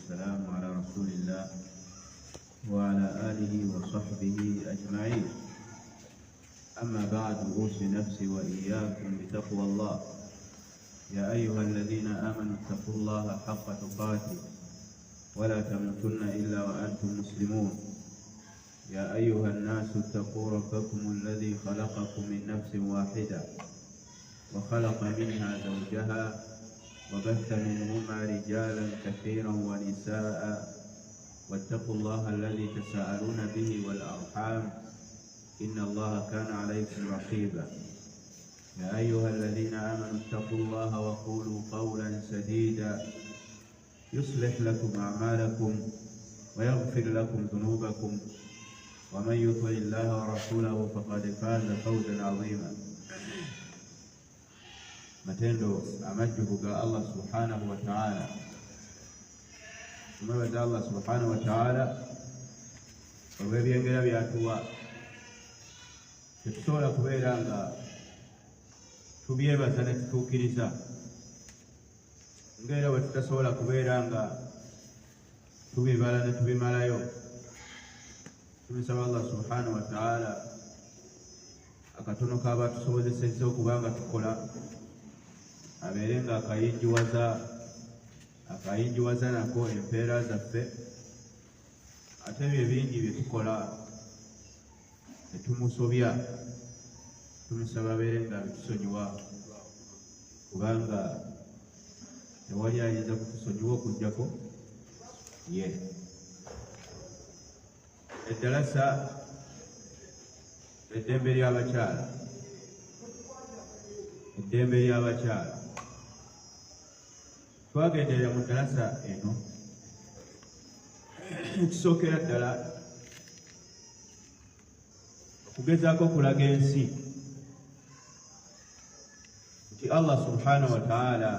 والسلام على رسول الله وعلى آله وصحبه أجمعين. أما بعد، أوصي نفسي وإياكم بتقوى الله. يا أيها الذين آمنوا اتقوا الله حق تقاته ولا تموتن إلا وأنتم مسلمون. يا أيها الناس اتقوا ربكم الذي خلقكم من نفس واحدة وخلق منها زوجها وبث منهما رجالا كثيرا ونساء، واتقوا الله الذي تساءلون به والأرحام إن الله كان عليكم رقيبا. يا أيها الذين آمنوا اتقوا الله وقولوا قولا سديدا يصلح لكم أعمالكم ويغفر لكم ذنوبكم، ومن يطع الله ورسوله فقد فاز فوزا عظيما. matendo amajjuhu ga Allah subhanahu wa ta'ala. Tumebaza Allah subhanahu wa ta'ala olw'ebyengera byatuwa, tetusobola kubeera nga tubyebaza ne tutuukiriza, ng'era bwe tutasobola kubeera nga tubibala ne tubimalayo. Tumusaba Allah subhanahu wa ta'ala akatono kaba tusobozesezza okuba nga tukola abeere nga akayinjiwaza nako empeera zaffe, ate ebyo bingi bye tukola netumusobya, tumusaba abeere nga bitusonyiwa, kubanga tewali ayinza kutusonyiwa okujjako ye. Eddalasa eddembe ly'abakyala, eddembe ly'abakyala. Twagenderera mu ddalasa eno ekisookera ddala okugezaako okulaga ensi nti Allah subhanahu wa ta'ala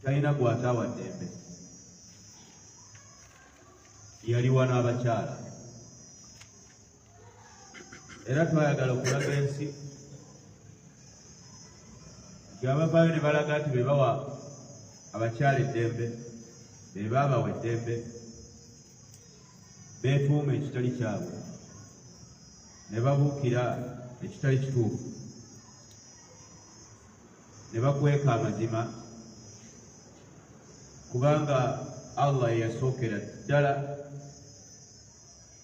talina gw'ataawa ddembe, yaliwa n'abakyala. Era twayagala okulaga ensi abavaayo ne balaga nti be bawa abakyala eddembe, be baabawa eddembe, beetuuma ekitali kyabwe, ne babuukira ekitali kituufu, ne bakweka amazima, kubanga Allah yeyasookera ddala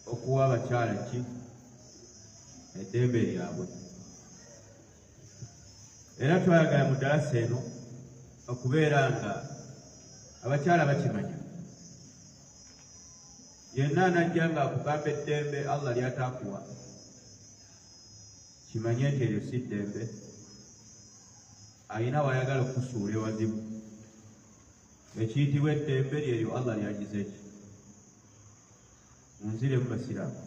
okuwa abakyala ki eddembe lyabwe. Era twayagala mu ddalasa eno okubeera nga abakyala bakimanya. Yenna anajja nga akugamba eddembe Allah lyataakuwa, kimanye nti eryo si ddembe, ayina wayagala okusuula ewazibu. Ekiyitibwa eddembe lyeryo Allah lyagize ki? Munzire mu basiraamu,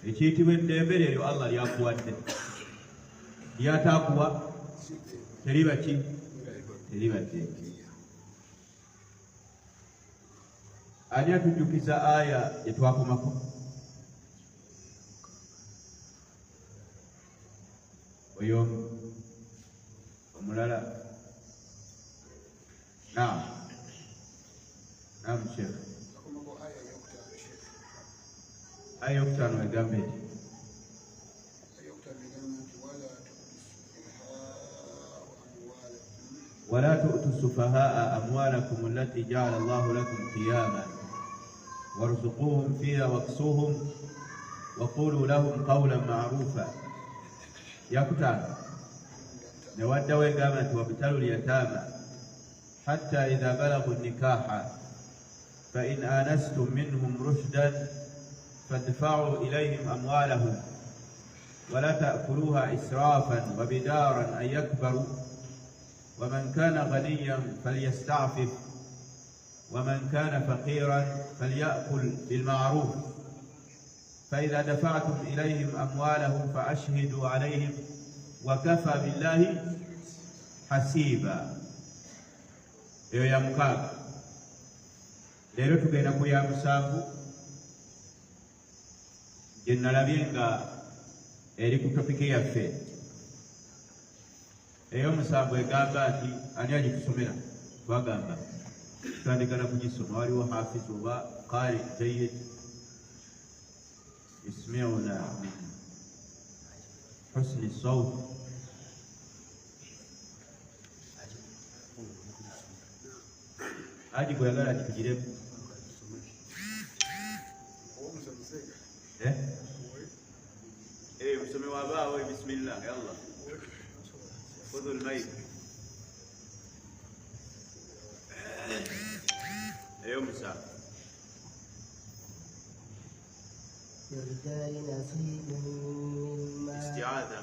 ekiyitibwa eddembe lyeryo Allah lyakuwadde. Lyataakuwa teriba ki? Teriba ddembe. Ani atujjukiza aya gye twakomako? Oyo omulala? Naam, Sheikh. Aya yokutaano egamba eti ولا تؤتوا السفهاء أموالكم التي جعل الله لكم قياما وارزقوهم فيها واكسوهم وقولوا لهم قولا معروفا. يكتان نود وقامت وابتلوا اليتامى حتى إذا بلغوا النكاح فإن آنستم منهم رشدا فادفعوا إليهم أموالهم ولا تأكلوها إسرافا وبدارا أن يكبروا ومن كان غنيا فليستعفف ومن كان فقيرا فليأكل بالمعروف فإذا دفعتم إليهم أموالهم فأشهدوا عليهم وكفى بالله حسيبا. Eyo ya mukaaga. Leero tugenda ku ya musanvu gye nalabye nga eri ku topiki yaffe. Eyo musanvu egamba nti ani agitusomera? twagamba tutandikana kugisoma waliwo hafiz oba qari jayyid yasmi'una min husni sawt aji kuyagala tukiremu مسمي واباه بسم الله يلا خذوا الميت يوم الساعة للرجال نصيب مما استعاذة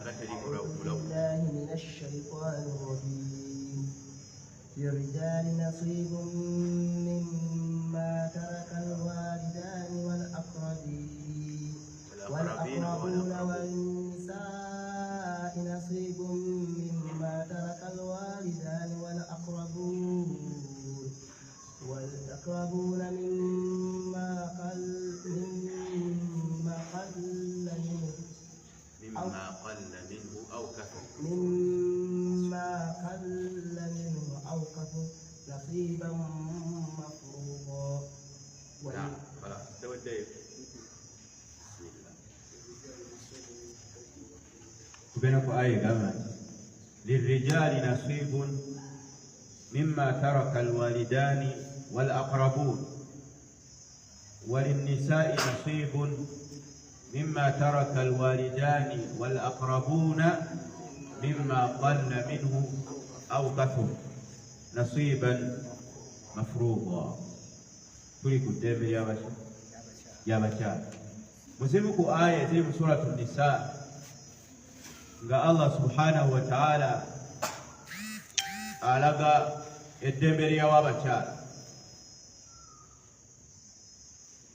بالله من الشيطان الرجيم للرجال نصيب مما ترك الوالدان والأقربون والنساء نصيب مما ترك الوالدان والأقربون مما قل منه أو كثر نصيبا مفروضا. نعم خلاص تودي بينكم آية كمان للرجال نصيب مما ترك الوالدان والأقربون وللنساء نصيب مما ترك الوالدان والأقربون مما قل منه أو كثر نصيبا مفروضا. تريكوا الدم يا بشار مسلمكم آية في سورة النساء nga Allah subhanahu wa ta'ala alaga eddembe ly'abakyala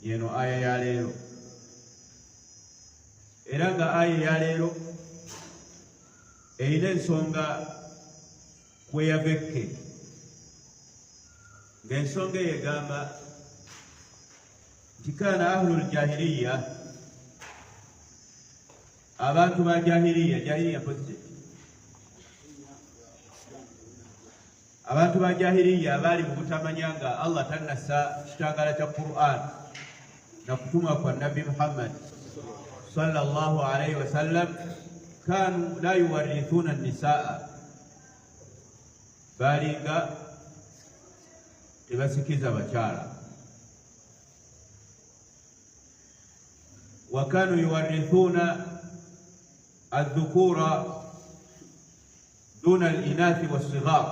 yeno aya ya leero era nga aya ya leero erina ensonga kweyavekke ng'ensonga eyo egamba nti kaana ahlul jahiliya abantu ba jahiliya positive abantu ba jahiliya bali mu kutamanya nga Allah tannassa kitangala kya Qur'an na kutuma kwa Nabi Muhammad sallallahu alayhi wa sallam kanu la yuwarithuna an-nisaa balinga tebasikiza bakyala wa kanu yuwarithuna الذكورة دون الإناث والصغار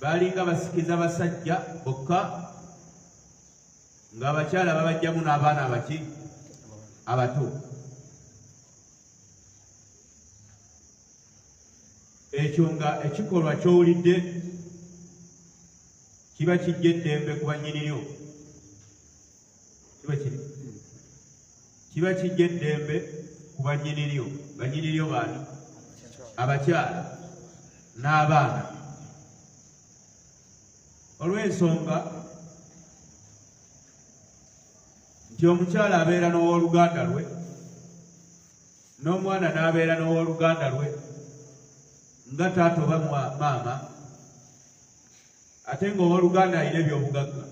balinga basikiza basajja bokka nga abakyala babajjamu n'abaana abaki abato. Ekyo nga ekikolwa ky'owulidde kiba kijja eddembe ku bannyiniryo, kiba kijja eddembe ku bannyiniryo baani abakyala n'abaana. Olw'ensonga nti omukyala abeera n'owooluganda lwe n'omwana n'abeera n'owooluganda lwe nga taata oba maama, ate ng'owooluganda alina ebyobugagga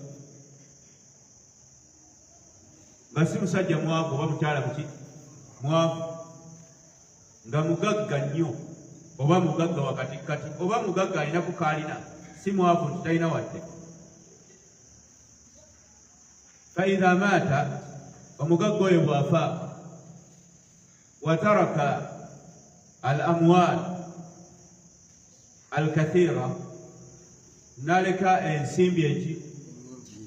nga si musajja mwavu oba mukyala mwavu, nga mugagga nnyo oba mugagga wakatikati oba mugagga alinaku kaalina, si mwavu nti talina wadde. فإذا مات ومغغو يوافى وترك الأموال الكثيرة نالك انسيمبيجي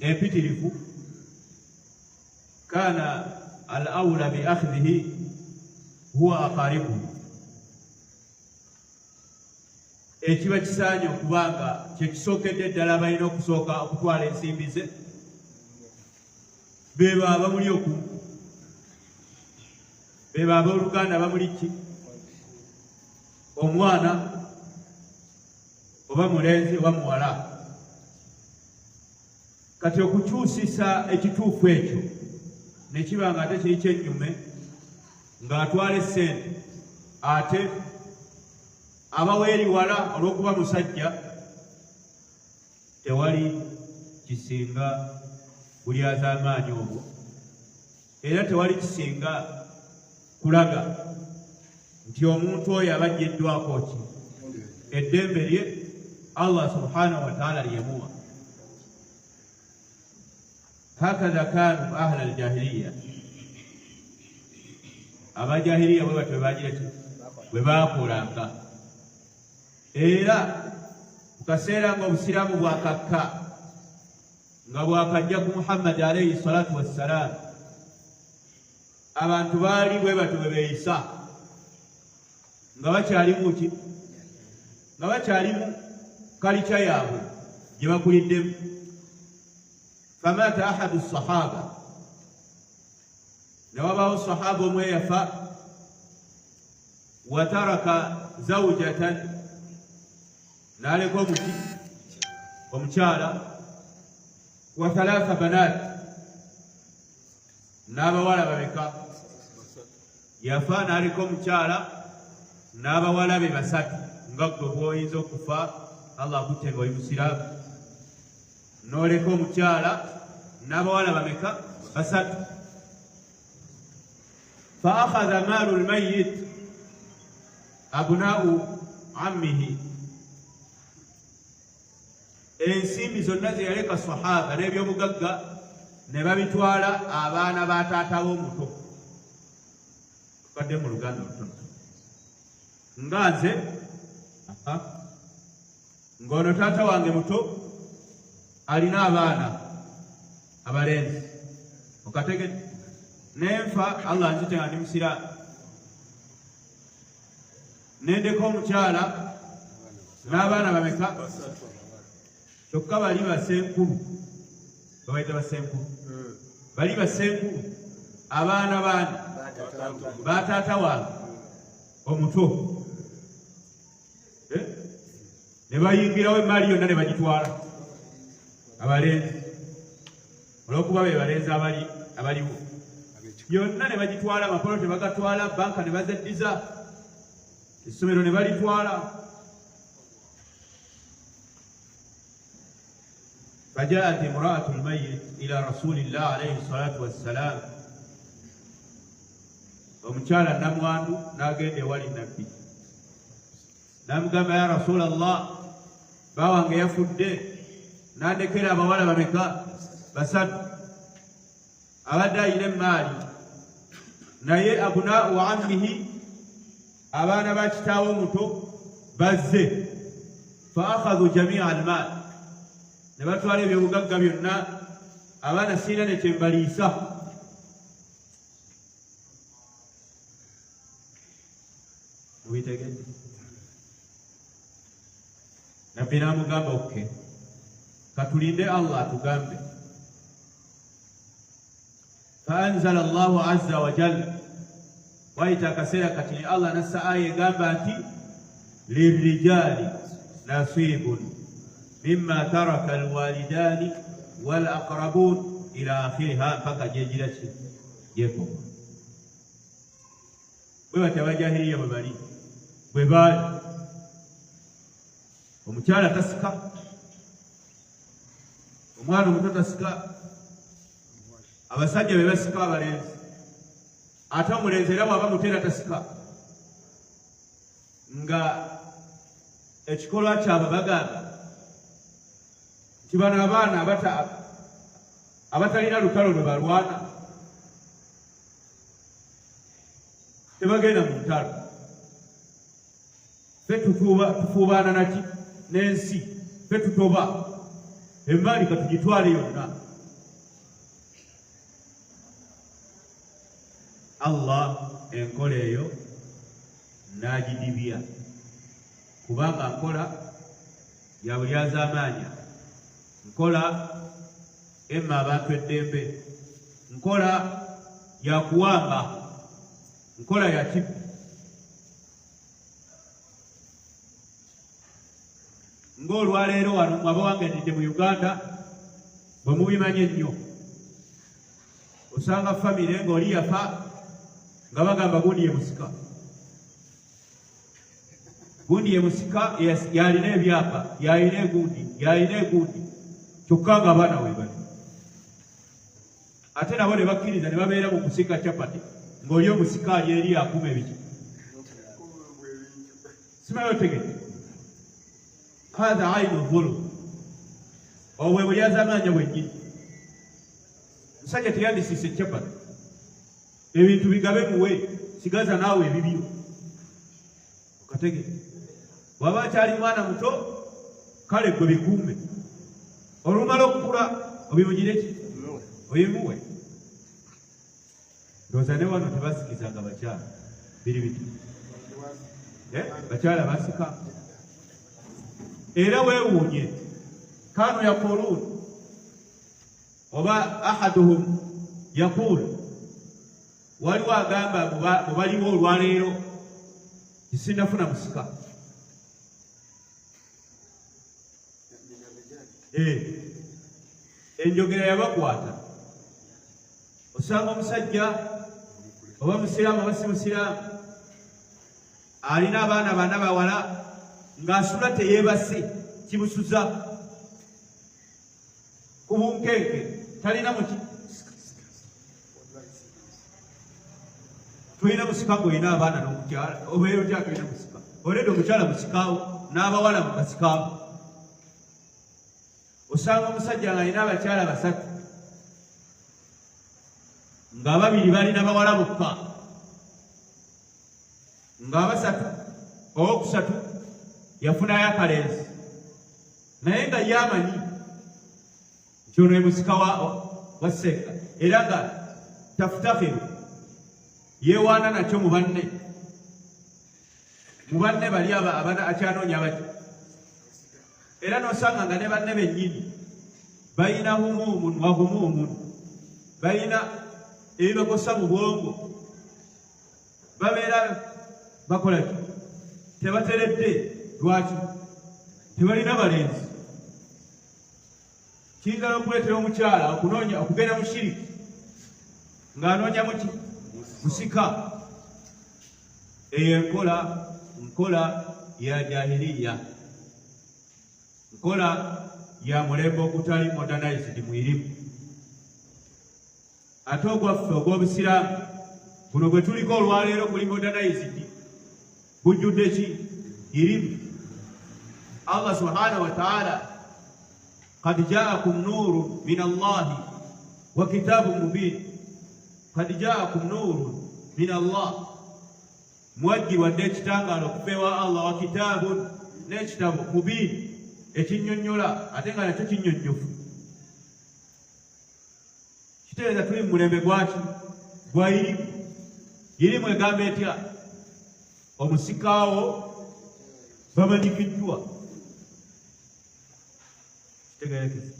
epitirifu كان الأولى بأخذه هو أقاربه. Ekiba kisaanye okubanga kyekisookedde ddala balina okusooka okutwala ensimbi ze beba abamuli okumpi, beba abooluganda abamuli ki omwana oba mulenzi oba muwala. Kati okukyusisa ekituufu ekyo ne kiba nga ate kiri kyennyume ng'atwala essente ate abaweeri wala olw'okuba musajja tewali kisinga kulyaza amaanyi obwo, era tewali kisinga kulaga nti omuntu oyo abajjiddwako ki eddembe lye Allah subhanahu wa ta'ala liyemuwa. Hakadha kanu ahla aljahiliya, abajahiliya bwe batyo bagira ki bwe bakolanga. Era mu kaseera ng'obusiraamu bwakakka nga bwakajja ku Muhammad alayhi salatu wassalaam, abantu baali bwe batyo bwe beeyisa nga bakyalimu ki nga bakyalimu kalica yaabwe gye bakuliddemu. Famata ahadu sahaba, ne wabaawo sahaba omwe yafa, wataraka zawjatan, n'aleka omukyala, wa thalatha banat, n'abawala bameka? Yafa n'aleka omukyala n'abawala be 3. Nga gwe bw'oyinza okufa Allah akutte nga oli musiraamu n'oleka omukyala n'abawala bameka? 3. Fa akhadha maalu almayyit abnaa'u ammihi, ensimbi zonna ze yaleka sahaba n'ebyobugagga ne babitwala abaana ba taatawe omuto. Tukadde mu Luganda olutono nga nze ng'ono taata wange muto alina abaana abalenzi, okategedde, nenfa Allah nzite nga ndi musiraamu, nendeka omukyala n'abaana bameka? Kyokka bali basenkulu, babayita basenkulu, bali basenkulu, abaana baani ba taata wange omuto. Ne bayingirawo emaali yonna ne bagitwala abalenzi, olw'okuba be balenzi abaliwo, yonna ne bagitwala. Amapolo tebagatwala, banka ne bazaddiza, essomero ne balitwala. فجاءت امرأة الميت إلى رسول الله عليه الصلاة والسلام, omukyala namwandu n'agenda ewali nabbi n'amugamba, ya Rasul Allah, bawange yafudde, n'andekera abawala bameka? 3. Abadde ayina emaali, naye abnaa'u ammihi, abaana ba kitaawe omuto bazze. Fa akhadhu jami'a almaal, ne batwala ebyobugagga byonna, abaana siina ne kyembaliisa. Mubitegedde? Nabbi n'amugamba, okke, katulinde Allah atugambe. Faanzala Allahu azza wa jalla, wayita akaseera kati Allah nassa aya egamba nti lirrijali nasibun mimma taraka alwalidani wal aqrabun ila akhiriha, mpaka gyegira ki gyekoma. Bwe bati abajahiliya bwe bali, bwe baali omukyala tasika, omwana omuto tasika, abasajja be basika abalenzi, ate omulenzi era bw'aba muteera tasika. Nga ekikolwa kyabwe bagamba nti bano abaana abatalina lutalo lwe balwana tebagenda mu ntalo. Ffe tufuubaana naki n'ensi, ffe tutoba emaali katugitwale yonna. Allah enkola eyo n'agidibya, kubanga nkola ya bulyaza amaanyi, nkola emma abantu eddembe, nkola ya kuwamba, nkola ya kibu. Ng'olwaleero wano abawanganidde mu Uganda bwe mubimanye ennyo, osanga famire ng'oli yafa nga bagamba gundi ye musika. gundi ye musika yalina ebyapa yalina egundi kyokka nga abaana we bali ate nabo ne bakkiriza ne babeera mu kusika capati ng'oli omusika ali eri akuma ebiki simayo tegete hatha ainu dhulum obwe bulyazamanya bwennyini musajja teyandisiise capati ebintu bigabe muwe sigaza naawe ebibyo okategete bw'aba akyali mwana muto kale gwe bikuume olumala okukula obimugire ki oyimuwe ndowooza ne wano tebasikizanga bakyala biri biti bakyala basika era weewuunye kanu yaquluun oba ahaduhum yaqul waliwo agamba bwebaliwo olwaleero tisinafuna musika enjogera yabakwata osanga omusajja oba musiraamu oba si musiraamu alina abaana bana bawala ng'asula teyeebase kibusuza ku bunkenke talina muki tulina musika ng'olina abaana n'omukyala obeera otya tulina musika oleda omukyala musikaawo n'abawala mubasikaawo osanga omusajja ng'alina abakyala basatu ng'ababiri balina bawala bokka ng'abasatu owokusatu yafunayo akalenzi naye nga yamanyi nti ono emusika wa ssekka era nga tafutafiru yeewaana nakyo mu banne bali akyanoonya bati era n'osanga nga ne banne bennyini balina humuumun wa humuumun balina ebibakosa mu bwongo babeera bakola ki tebateredde lwaki tebalina balenzi kiyinza n'okuleetera omukyala okugenda mu shiriki ng'anoonya muki musika eyo nkola ya jahiliya nkola ya mulembe ogutali modernized mwirimu ate ogwaffe ogw'obusiraamu guno gwe tuliko olwaleero guli modernized gujjudde ki irimu Allah subhanahu wa ta'ala qad ja'akum nurun min Allahi wa kitabun mubin qad ja'akum nurun min Allah muwajjibwadde ekitangaala okuva ewa Allah wa kitabun n'ekitabo mubin ekinnyonnyola ate nga nakyo kinnyonnyofu kitegeeza tuli mu mulembe gwaki gwa irimu egamba etya omusikaawo bamanyikiddwa kitegeerekeza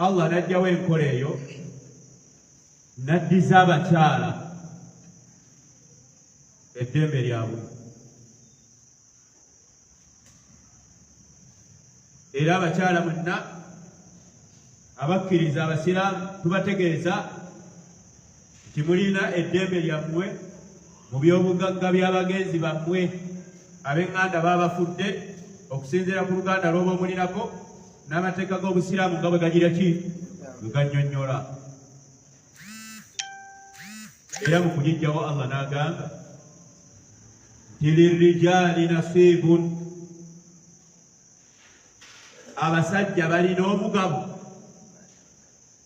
Allah n'ajjawo enkola eyo n'addiza abakyala eddembe lyabwe era abakyala mwenna abakkiriza abasiraamu tubategeeza nti mulina eddembe lyammwe mu byobugagga by'abagenzi bammwe ab'eŋŋanda baabafudde okusinziira ku luganda lw'oba omulinako n'amateeka g'obusiraamu nga bwe gagira ki bwe gannyonnyola era mu kugijjawo Allah n'agamba nti lirrijaali nasiibun abasajja balina omugabo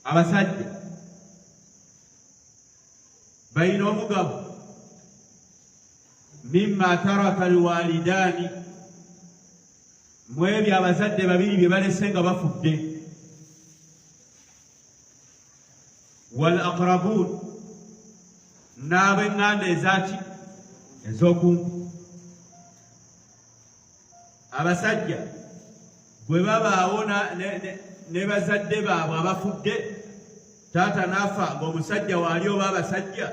abasajja balina omugabo mimma taraka alwalidaani mu ebyo abazadde babiri bye balese nga bafudde wal aqrabuun n'ab'eŋŋanda ezaki ez'okumpi abasajja bwe babaawo ne bazadde baabwe abafudde taata n'afa ng'omusajja waali oba abasajja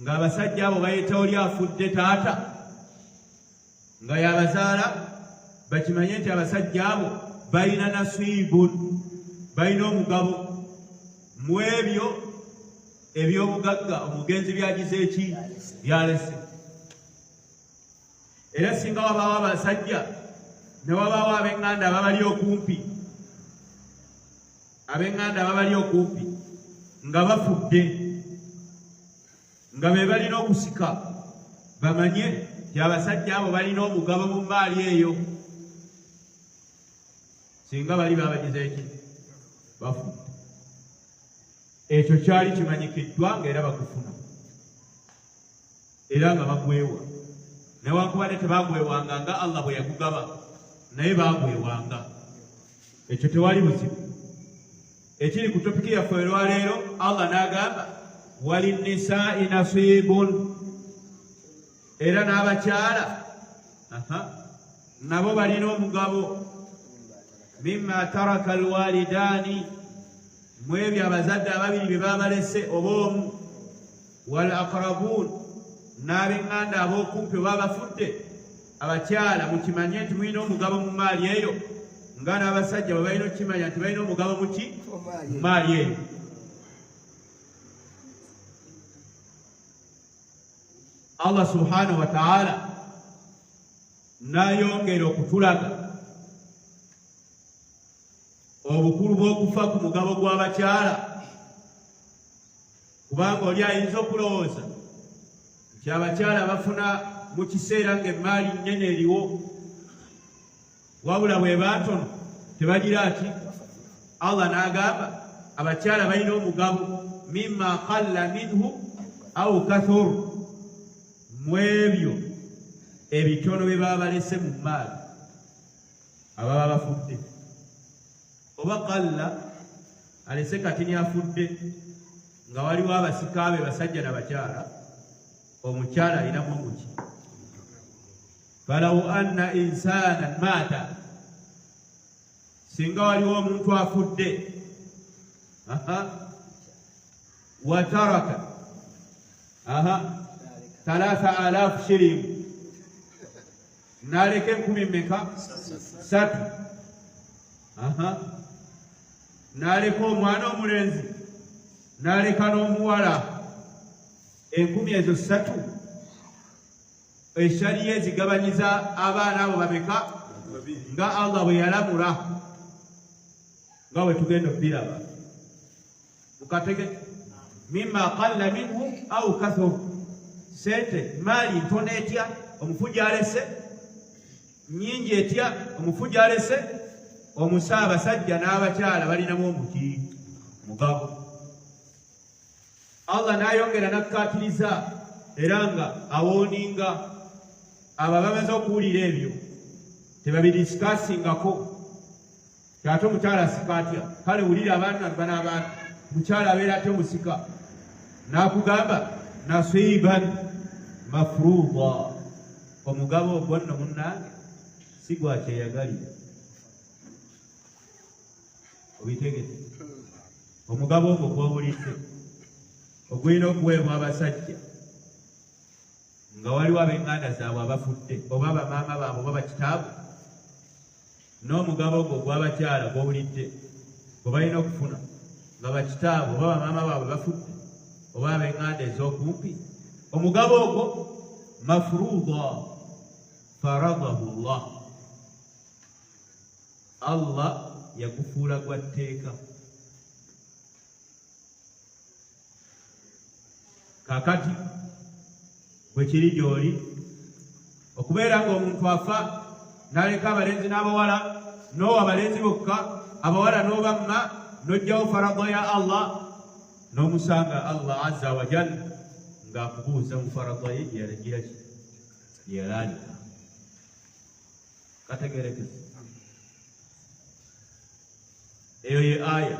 ng'abasajja abo bayita oli afudde taata nga yabazaala bakimanye nti abasajja abo balina nasiibun balina omugabo mu ebyo eby'obugagga omugenzi byagize eki byalese era singa wabaawo abasajja ne wabaawo ab'eŋŋanda ababali okumpi nga bafudde nga be balina okusika bamanye nti abasajja abo balina omugabo mu maali eyo singa bali babagize eki bafudde. Ekyo kyali kimanyikiddwa ng'era bakufuna era nga bagwewa newankubadde tebagwewanga nga Allah bwe yakugaba naye bagwewanga. Ekyo tewali buzibu. Ekiri ku topiki yaffe olwaleero Allah n'agamba walinnisaa'i nasiibun, era n'abakyala nabo balina omugabo mimma taraka alwalidaani, mu ebyo abazadde ababiri bye babalese oba omu, wal aqrabuun, n'ab'eŋŋanda ab'okumpi oba abafudde. Abakyala mukimanye nti mulina omugabo mu maali eyo nga n'abasajja bwe balina okukimanya nti balina omugabo mu maali eyo. Allah subhanahu wa ta'ala n'ayongera okutulaga obukulu bw'okufa ku mugabo gw'abakyala, kubanga oli ayinza okulowooza nti abakyala bafuna mu kiseera ng'emaali nnene eriwo, wabula bwe bantono tebagira ati. Allah n'agamba abakyala balina omugabo mimma qalla minhu aw kathur, mu ebyo ebitono bye baba balese mu maali ababa bafudde. Oba qalla alese katini afudde nga waliwo abasika be basajja n'abakyala, omukyala alinamu omuki. Falaw anna insanan maata, singa waliwo omuntu afudde wa taraka 3000 shilingi, n'aleka 3,000, n'aleka omwana omulenzi, n'aleka n'omuwala, 3,000 eshaliyo ezigabanyiza abaana abo bameka nga Allah bwe yalamula, nga bwe tugenda okubiraba. Mukategeke mimma qalla minhu aw kathur, sente maali ntono etya omufujja alese, nnyingi etya omufujja alese. Omusa abasajja n'abakyala balinamu omuki mugabo. Allah n'ayongera n'akkaatiriza era nga awooninga abo abamaze okuwulira ebyo tebabidisikaasingako kyate omukyala asika atya, kale wulira abantu n'abantu mukyala abeera atya omusika, n'akugamba nasiiban mafruuda, omugabo ogwo nno munnange si gwa kyeyagalira. Obitegete omugabo ogwo gw'owulidde ogulina okuweebwa abasajja nga waliwo ab'eŋŋanda zaabwe abafudde oba bamaama baabwe oba bakitaabu, n'omugabo ogwo gw'abakyala gw'owulidde gwe balina okufuna nga bakitaabu oba bamaama baabwe bafudde oba ab'eŋŋanda ez'okumpi. Omugabo ogwo mafruuda faradahu Allah, Allah yagufuula gwa tteeka. Kakati bwe kiri gy'oli okubeera ng'omuntu afa n'aleka abalenzi n'abawala, n'owa abalenzi bokka, abawala n'obamma, n'ojjawo farada ya Allah, n'omusanga Allah azza wa jalla ng'akubuuza mu farada ye gyeyalagira ki gyeyalaalika. Kategerekeza eyo ye aya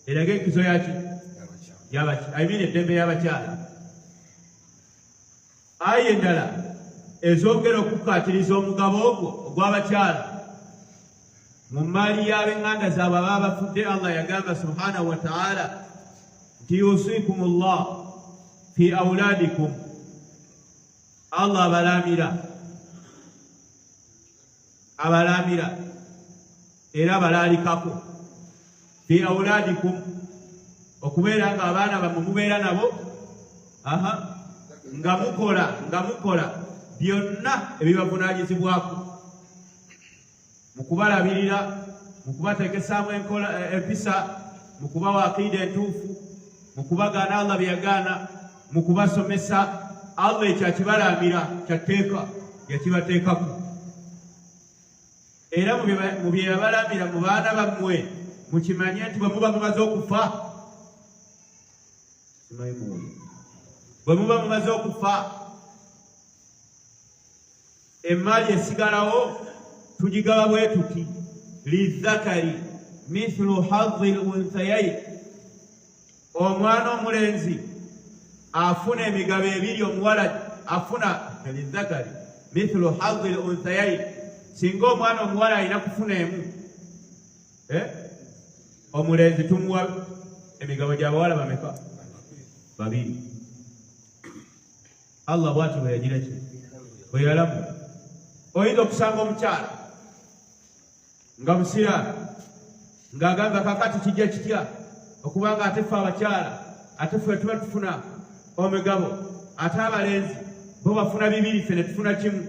eraga enkizo yaki ayimini eddembe y'abakyala. Aya endala ezongera okukkaatiriza omugabo ogwo ogw'abakyala mu maali y'ab'eŋŋanda zaabwe ababa bafudde. Allah yagamba subhanahu wa ta'ala nti yusikumullah fi awladikum, Allah abalamira era abalaalikako fi awladikum, okubeera nga abaana bammwe mubeera nabo nga mukola byonna ebibavunaanyizibwako mu kubalabirira, mu kubateekesaamu empisa, mu kubawa akiida entuufu, mu kubagaana Allah bye yagaana, mu kubasomesa. Allah ekyo akibalamira kyatteeka yakibateekako. Era mu bye yabalamira mu baana bammwe mukimanye nti bwe muba mumaze okufa, bwe muba mumaze okufa, emmaali esigalawo tugigaba bwe tuti lizakari mithlu hadhi al-unthayayn. Omwana omulenzi afuna emigabo ebiri, omuwala afuna lizakari mithlu hadhi al-unthayayn. Singa omwana omuwala alina kufuna emu, omulenzi tumuwa emigabo gy'abawala bameka? Babiri. Allah bw'ati bwe yagira ki? Bwe yalamu. Oyinza okusanga omukyala nga musiraamu ng'agamba kakati kijja kitya okubanga ate ffe abakyala ate ffe tuba tufuna omugabo, ate abalenzi bo bafuna bibiri, ffe ne tufuna kimu.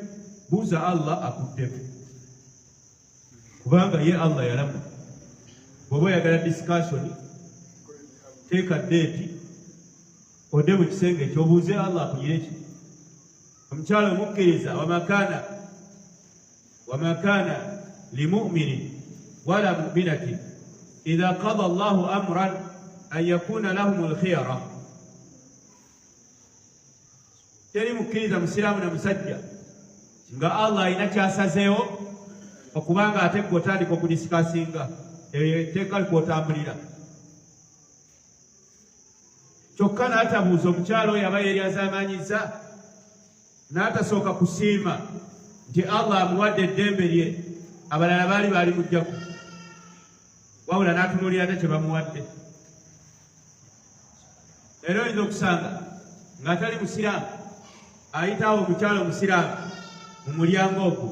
Buuza Allah akuddemu, kubanga ye Allah yalamu. Bw'oba oyagala discussion, teeka deeti odde mu kisenge ekyobuuze Allah akugire ki. Omukyala omukkiriza wama kaana limu'minin wala mu'minatin idha qada Allahu amran an yakuna lahumul khiyara. Teri mukkiriza musiraamu na musajja nga Allah alina kyasazeewo okubanga ate gwe otandika okudisikasinga etteeka likwotambulira. Kyokka n'atabuuza omukyala oyo aba yeryazaamaanyiza, n'atasooka kusiima nti Allah amuwadde eddembe lye, abalala baali mujjaku, wabula n'atunuulira ate kye bamuwadde. Era oyinza okusanga ng'atali musiraamu ayitawo omukyala omusiraamu mu mulyango ogwo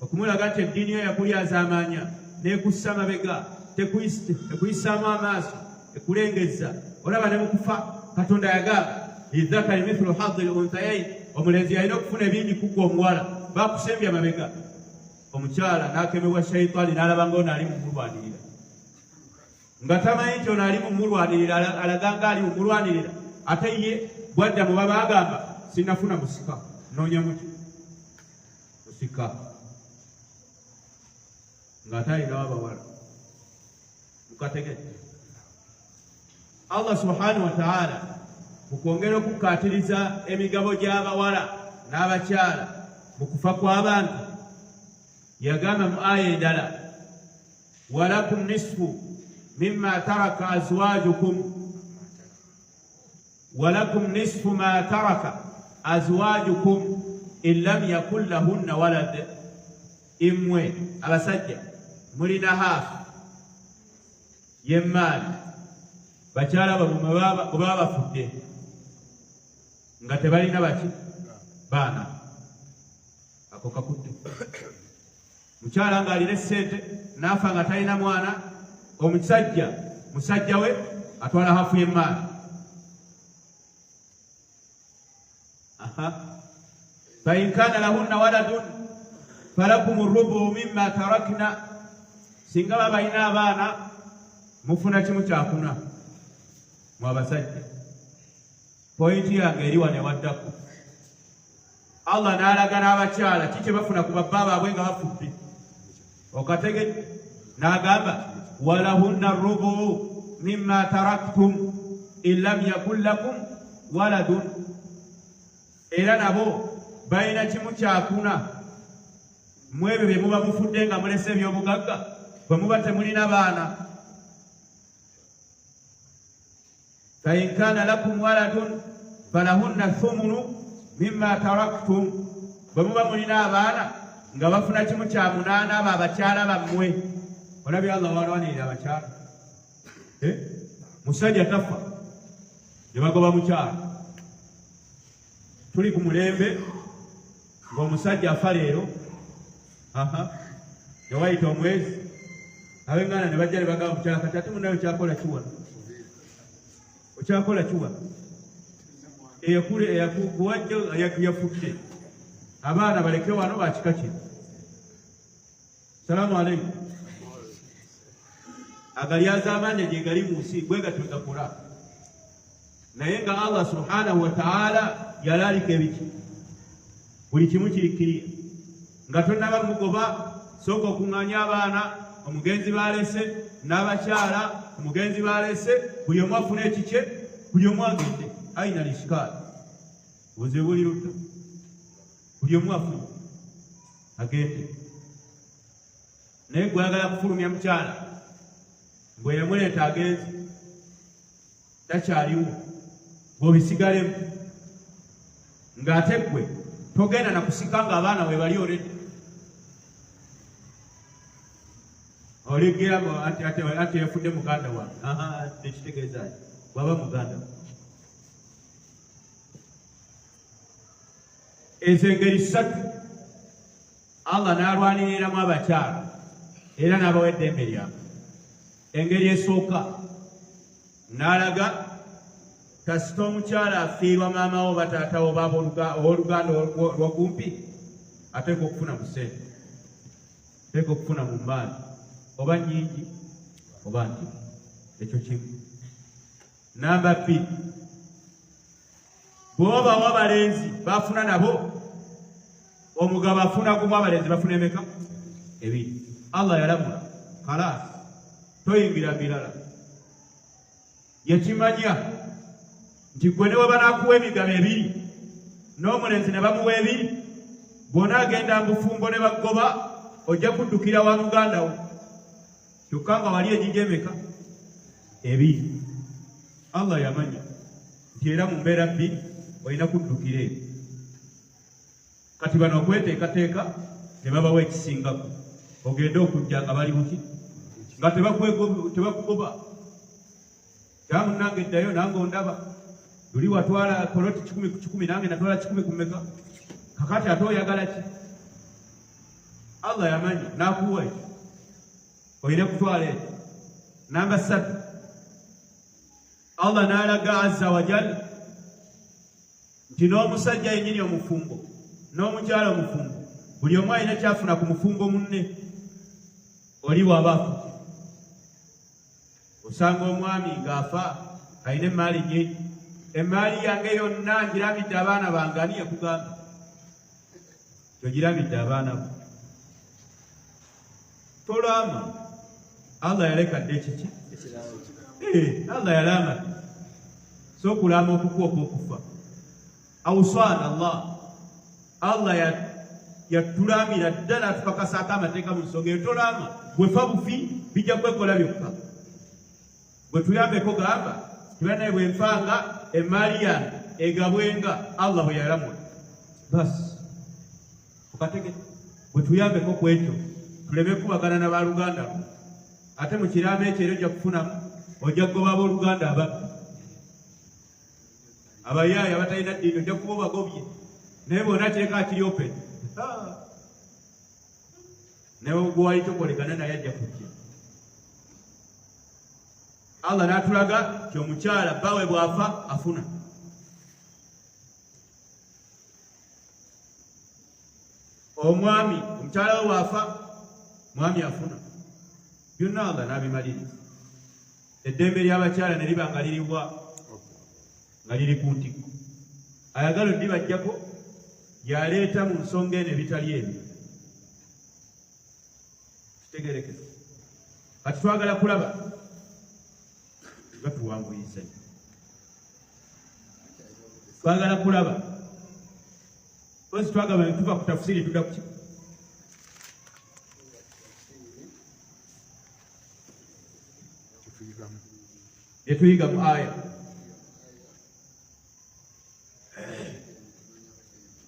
okumulaga nti eddiini yo yakulyazaamaanya n'ekussa mabega, tekuyisaamu amaaso, ekulengezza. Olaba ne mu kufa Katonda yagamba lizakari mithlu hadhi al-unthayayn, omulenzi alina okufuna ebingi kugwa omuwala, bakusembya mabega. Omukyala n'akemebwa shayitaani n'alaba ng'ono ali mumulwanirira, nga tamanyi nti ono ali mumulwanirira, alaga nga ali mumulwanirira, ate ye bwadda mu babagamba sinnafuna musika. Noonya muti musika ng'ate alinawo abawala. Mukategedde Allah subhanahu wa ta'ala mu kwongera okukaatiriza emigabo gy'abawala n'abakyala mu kufa kw'abantu yagamba mu aya endala, walakum nisfu mimma taraka azwajukum, walakum nisfu ma taraka azwajukum in lam yakun lahunna walad. Immwe abasajja mulina haafu y'emmaali bakyala bamwe bwe baba bafudde nga tebalina baki baana. Ako kakudde. Mukyala ng'alina essente n'afa nga talina mwana, musajja we atwala hafu y'emmaali. Fa in kaana lahunna waladun falakum rubu mimma tarakna. Singa baba balina abaana mufuna kimu kyakuna mu abasajja. Pointi yange eri wano ewaddako. Allah n'alaga n'abakyala kiki bafuna ku babba baabwe nga bafudde. Okategedde n'agamba walahunna rubu mimma taraktum in lam yakun lakum waladun. Era nabo balina kimu kyakuna mu ebyo bye muba mufudde nga mulese eby'obugagga, bwe muba temulina baana. Fa in kaana lakum waladun falahunna thumunu mimma taraktum. Bwe muba mulina abaana nga bafuna kimu kya munaana abo abakyala bammwe. Olabye Allah walwanirira abakyala. Musajja tafa ne bagoba mukyala. Tuli ku mulembe ng'omusajja afa leero, yawayita omwezi, ab'enganda ne bajja ne bagamba mukyala kati ate munnayo okyakola kiwa, okyakola kiwa, eyakuwajja yafudde. abaana baleke wano bakika kino. Salaamu aleikum. Agalyaza amanya gye gali mu nsi gwe gatwegakola naye nga Allah subhanahu wa ta'ala yalalika ebiki buli kimu kirikiriya nga tonnaba mugoba sooka okuŋŋaanya abaana omugenzi balese n'abakyala omugenzi balese buli omu afuna ekikye buli omu agende aina lishikaali buzibu buli lutta buli omu afuna agende naye gwe ayagala kufulumya mukyala bwe yamuleeta agenzi takyaliwo bw'obisigalemu ng'ate gwe togenda na kusika ng'abaana we bali oledi oligera ate yafudde muganda wa tekitegeeza bwaba muganda ezo engeri ssatu Allah n'alwaniriramu abakyala era n'abawa eddembe lyabwe. Engeri esooka n'alaga kasita omukyala afiirwa maama wo bataata wo baaba owooluganda lwakumpi ateeka okufuna mu ssente ateeka okufuna mu mbaali oba nnyingi oba ntono. Ekyo kimu. Namba 2 bw'obawa abalenzi bafuna nabo omugabo afuna gumu abalenzi bafuna emeka 2. Allah yalamula kalaasi toyingira birala yakimanya nti gwe ne bwe banaakuwa emigabo 2 n'omulenzi ne bamuwa 2 bw'onaagenda mbufumbo ne bagoba ojja kuddukira wa muganda wo kyokka nga wali egijja emeka 2. Allah yamanya nti era mu mbeera 2 olina kuddukira eyo. Kati bano okweteekateeka ne babawa ekisingako ogende okujja nga bali buki nga tebakugoba kyamunange eddayo nange ondaba luli watwala koloti 10 ku 10 nange natwala 10 ku meka kakati ate oyagala ki? Allah yamanya n'akuwa ekyo olina kutwala ekyo. Namba 3 Allah n'alaga azza wa jalla nti n'omusajja yennyini omufumbo n'omukyala omufumbo buli omu alina kyafuna ku mufumbo munne oli bw'aba afudde. Osanga omwami ng'afa alina emaali nyingi, emaali yange yonna ngiramidde abaana bange, ani yakugamba? Togiramidde abaana bo. Tolaama. Allah yalekadde ekiki? Allah yalaama. So kulaama okukuwa okufa. Awusana Allah yatulaamira ddala tukakasaako amateeka mu nsonga eyo. Tolaama. Bwefa bufi bijja kwekola byokka. Bwe tuyambeko gamba tubanaye bwe nfanga emaali yange egabwenga Allah bwe yalamula. Basi okatege bwe tuyambeko ku ekyo tuleme kubagana na baluganda ate mu kiraamo ekyo era ojja kufunamu ojja kugoba abooluganda ababbi abayaaya abatalina ddiini ojja kuba obagobye naye bwona kireka akiri open naye gwe wali tokolegana naye ajja kujja. Allah n'atulaga nti omukyala bbawe bw'afa afuna. Omwami omukyala we bw'afa mwami afuna. Byonna Allah n'abimaliriza. Eddembe ly'abakyala ne liba nga liriwa nga liri ku ntikko. Ayagala oddibajjako yaleeta mu nsonga eno ebitali ebyo. Kitegerekese. Kati twagala kulaba batuwanguyiza. Twagala kulaba bose twagaba tuva ku tafsiri tudda ku etuyiga mu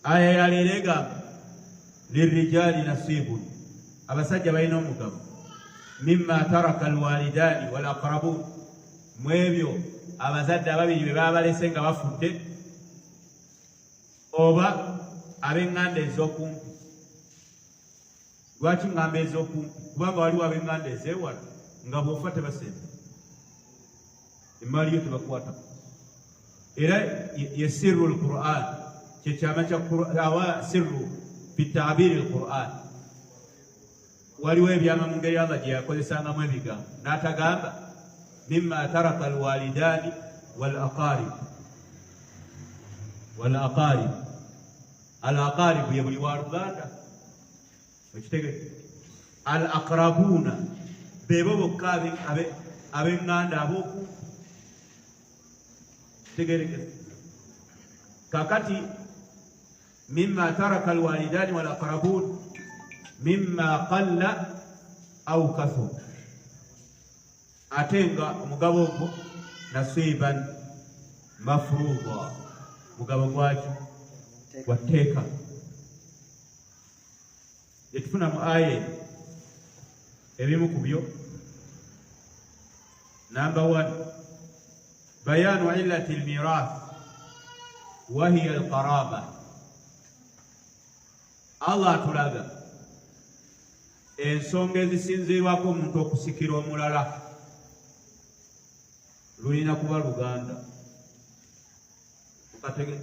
aya yaleero egamba lirrijali nasibun, abasajja balina omugabo mimma taraka alwalidaani wal aqrabun, mu ebyo abazadde ababiri be baba balese nga bafudde oba ab'eŋŋanda ez'okumpi. Lwaki ŋŋamba ez'okumpi? Kubanga waliwo ab'eŋŋanda ezeewala nga bw'ofa tebasemba emaali yo tebakwatako. Era ye sirru al-Qur'an kyama kya awa sirru fi ta'bir al-Qur'an waliwo ebyama mu ngeri Allah gye yakozesangamu ebigambo n'atagamba mimma taraka al-walidani wal-aqarib al-aqarib ye buli wa Luganda ekitege al-aqrabuna bebo bokka ab'enganda aboku tegereke kakati mimma taraka al-walidani wal-aqrabun mimma qalla aw kathur atenga omugabo ogwo nasiban mafruḍa mugabo gwaki wateeka etufuna mu aya ebimu ku byo number 1 bayanu illati al-mirath wa hiya al-qaraba Allah tulaga ensonga ezisinzirwako omuntu okusikira omulala lulina kuba Luganda ukatege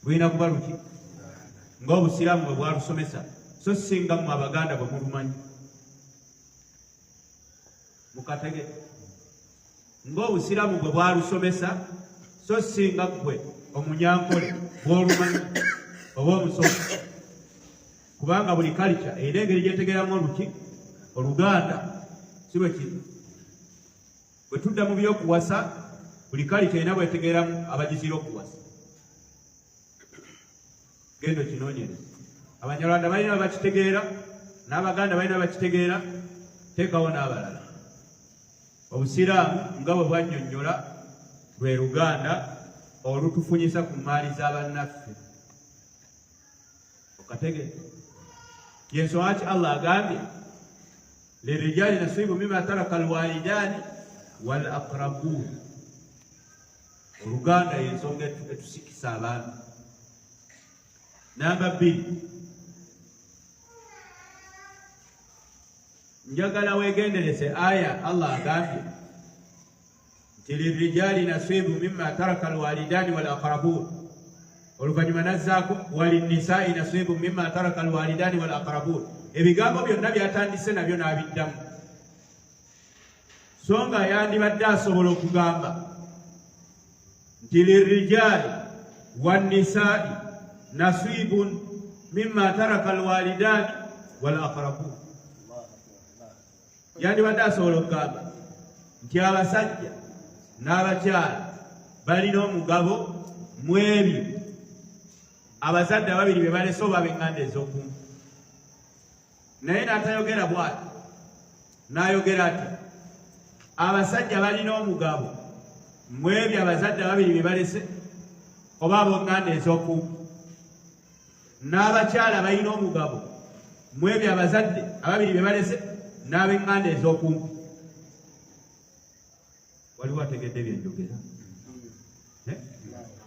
lulina kuba luki ng'obusiraamu bwe bwalusomesa so singa mu Abaganda bwe mulumanyi mukatege ng'obusiraamu bwe bwalusomesa so singa gwe omunyankole bw'olumanyi oba omusomo kubanga buli culture era engeri gyetegeeramu oluki Oluganda si bwe kiri bwe tudda mu by'okuwasa buli culture erina bwetegeeramu abagizira okuwasa gendo kinoonyereza Abanyarwanda balina bakitegeera n'Abaganda balina bakitegeera teekawo n'abalala obusiraamu nga bwe bwannyonnyola lwe Luganda olutufunyisa ku maali z'abannaffe okategeera yensonga ki Allah agambye lirijali nasibu mimma taraka alwalidani wal aqrabun Oluganda yensonga etusikisa abantu namba 2 njagala wegenderese aya Allah agambye nti lirijali nasibu mimma taraka alwalidani wal aqrabun oluvanyuma nazzaako walinnisaa'i nasibu mimma taraka alwalidani wal aqrabun ebigambo byonna byatandise nabyo n'abiddamu so nga yandibadde asobola okugamba nti lirijali wannisaa'i nasibun mimma taraka alwalidani wal aqrabun yandibadde asobola okugamba nti abasajja n'abakyala balina omugabo mu ebyo abazadde ababiri be balese oba ab'enganda ez'okumu naye n'atayogera bw'ati n'ayogera ati abasajja balina omugabo mu ebyo abazadde ababiri be balese oba ab'enganda ez'okumu n'abakyala balina omugabo mu ebyo abazadde ababiri be balese n'ab'enganda ez'okumu waliwo ategedde byenjogera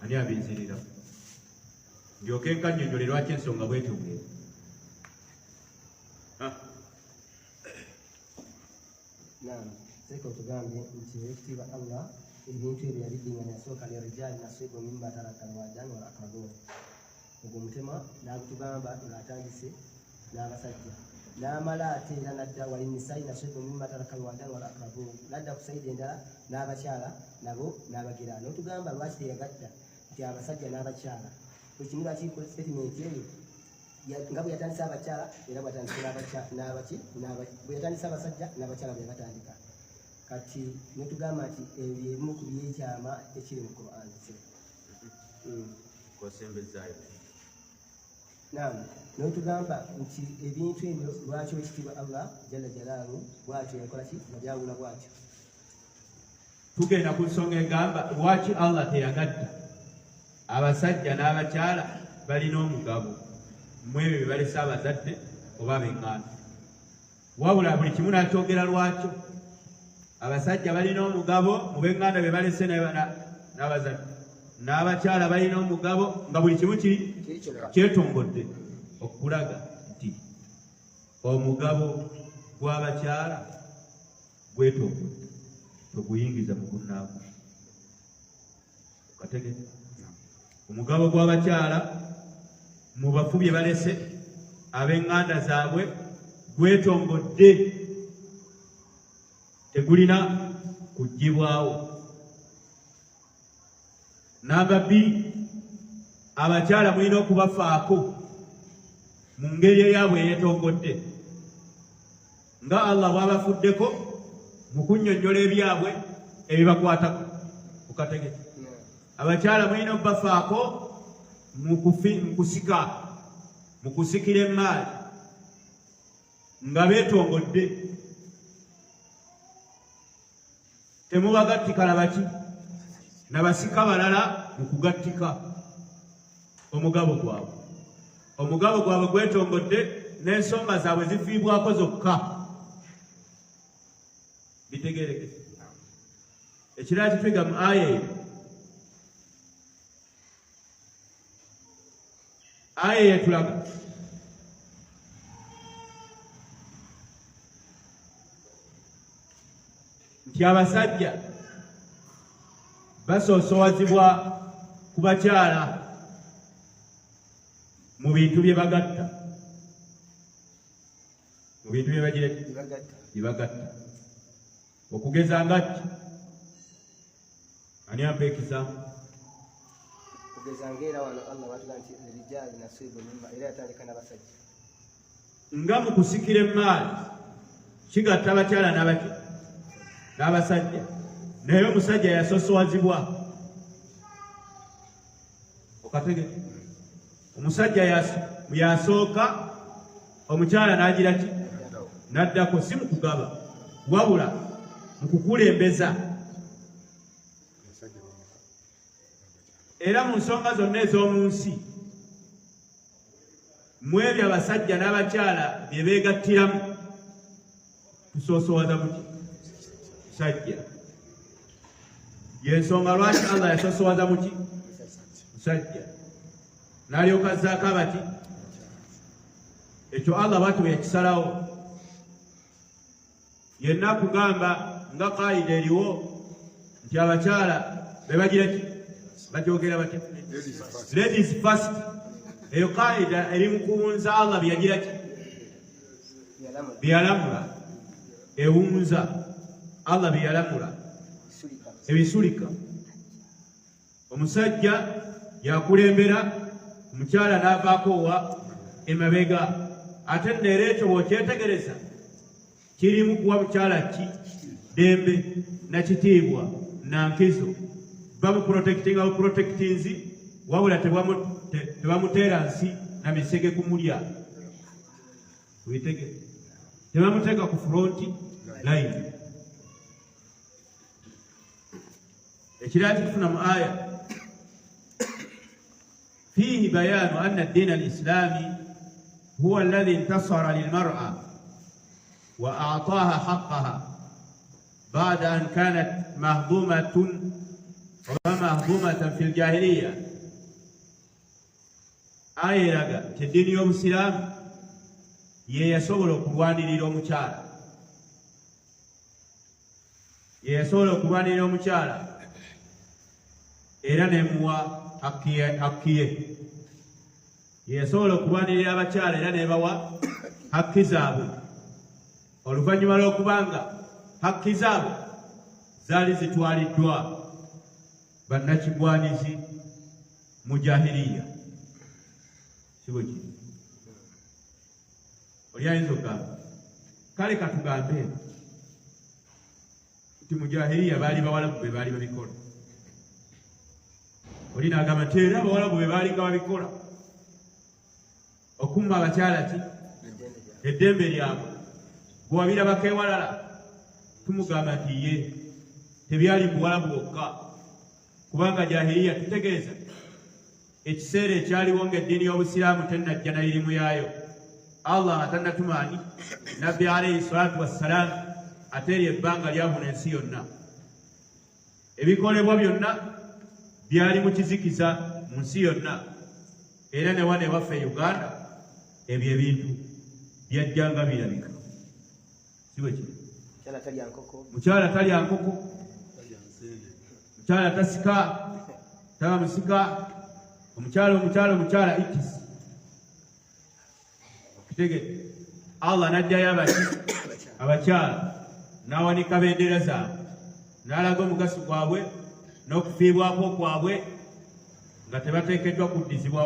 ani abinzirira ndyoke nkannyonnyole lwaki ensonga bwetyo bwera Seko tugambye nti ekitiibwa Allah ebintu ebyo yabiddinganya yasooka lirijali nasibu mimma taraka alwalidani wal aqrabun ogwo omutema n'agutugamba ng'atandise n'abasajja n'amala ate era nadda walinnisaa'i nasibu mimma taraka alwalidani wal aqrabun nadda ku sayidi endala n'abakyala nabo n'abagira n'otugamba lwaki teyagatta nti abasajja n'abakyala buli kimu lwaki statement eyo nga bwe yatandisa abakyala era bwe yatandisa abasajja n'abakyala bwe batandika kati netugamba nti ebimu ku byekyama ekiri mu Qur'an netugamba nti ebintu ebyo lwaki ekitiibwa Allah jalla jalaalu bwatyo yakola ki yabyawula bwatyo tugenda ku nsonga egamba lwaki Allah teyagadda abasajja n'abakyala balina omugabo mu ebyo bye balese abazadde oba ab'enganda wabula buli kimu n'akyogera lwakyo abasajja balina omugabo mu b'enganda be balese n'abazadde n'abakyala balina omugabo nga buli kimu kiri kyetongodde okulaga nti omugabo gw'abakyala gwetongodde toguyingiza mu gunnaago okategeka omugabo gw'abakyala mu bafu bye balese ab'eŋŋanda zaabwe gwetongodde, tegulina kuggyibwawo. Namba 2, abakyala mulina okubafaako mu ngeri eyaabwe eyeetongodde nga Allah bw'abafuddeko mu kunnyonnyola ebyabwe ebibakwatako. Mukategeke, abakyala mulina okubafaako mu kusikira emmaali nga beetongodde. Temubagattika nabaki nabasika balala mu kugattika omugabo gwabwe. Omugabo gwabwe gwetongodde n'ensonga zaabwe zifiibwako zokka. Bitegereke ekirala kitwiga mu aya eyo. Aya yetulaga nti abasajja basoosowazibwa ku bakyala mu bintu bye bagatta, mu bintu bye bagatta. Okugeza nga ki? Ani ampa ekisambu? Okugeza ng'era wano Allah batugamba nti rijaali nasiibu mimma, era yatandika n'abasajja. Nga mu kusikira emmaali kigatta abakyala n'abasajja, naye omusajja yasoosowazibwa. Okategeke, omusajja yasooka, omukyala n'agira ki? N'addako, si mu kugaba wabula mu kukulembeza. Era mu nsonga zonna ez'omu nsi mu ebyo abasajja n'abakyala bye beegattiramu, tusoosowaza muki? Musajja. Y'ensonga lwaki Allah yasoosowaza muki? Musajja. N'alyoka azzaako abaki? Ekyo Allah bw'atyo bwe yakisalawo. Yenna kugamba nga kaayida eriwo nti abakyala be bagira ki? Bagyogera batya? Ladies first. Eyo kaayida eri mu kuwunza Allah bye yagira ki? Bye yalamula. Ewunza Allah bye yalamula ebisulika. Omusajja yakulembera, omukyala n'avaako wa emabega. Ate neera ekyo bw'okyetegereza kirimu kuwa mukyala ki? Dembe na kitiibwa na nkizo. Bamuprotectinga buprotectinzi, wabula tebamuteera nsi na misege kumulya. Witege, tebamuteeka ku front line. Ekirala kitufuna mu aya fiihi bayaanu anna ad-diina al-islaami huwa alladhi intasara lilmar'a wa a'taaha haqqaha ba'da an kanat mahzumatan fil jahiliya. Aya eraga nti eddiini y'Obusiraamu ye yasobola okulwanirira omukyala, ye yasobola okulwanirira omukyala era nemuwa hakki ye. Ye yasobola okulwanirira abakyala era nebawa hakki zaabwe, oluvannyuma lw'okubanga hakki zaabwe zaali zitwaliddwa bannakigwanizi mu jahiliya. Sibo ki? Oli ayinza okugamba kale katugambe nti mu jahiliya baali bawalabu be baali babikola. Oli n'agamba nti era abawalabu be baali nga babikola okumma abakyala ki? Eddembe lyabwe. Bwe wabirabako ewalala tumugamba nti ye tebyali buwalabu bwokka, kubanga jahiliya tutegeeza ekiseera ekyaliwo ng'eddiini y'Obusiraamu tennajja na irimu yaayo. Allah nga tannatumaani Nabbi alayhi salaatu wassalaamu ateerya ebbanga lyabuna ensi yonna. Ebikolebwa byonna byali mu kizikiza mu nsi yonna, era ne wane waffe e Uganda ebyo ebintu byajjanga birabika. Si bwe kiri? Mukyala talya nkoko, mukyala tasika, taba musika, omukyala itisi okitege Allah najjayo abakyala n'awanika bendera zaabwe n'alaga omugaso gwabwe n'okufiibwako kwabwe nga tebateekeddwa kuddizibwa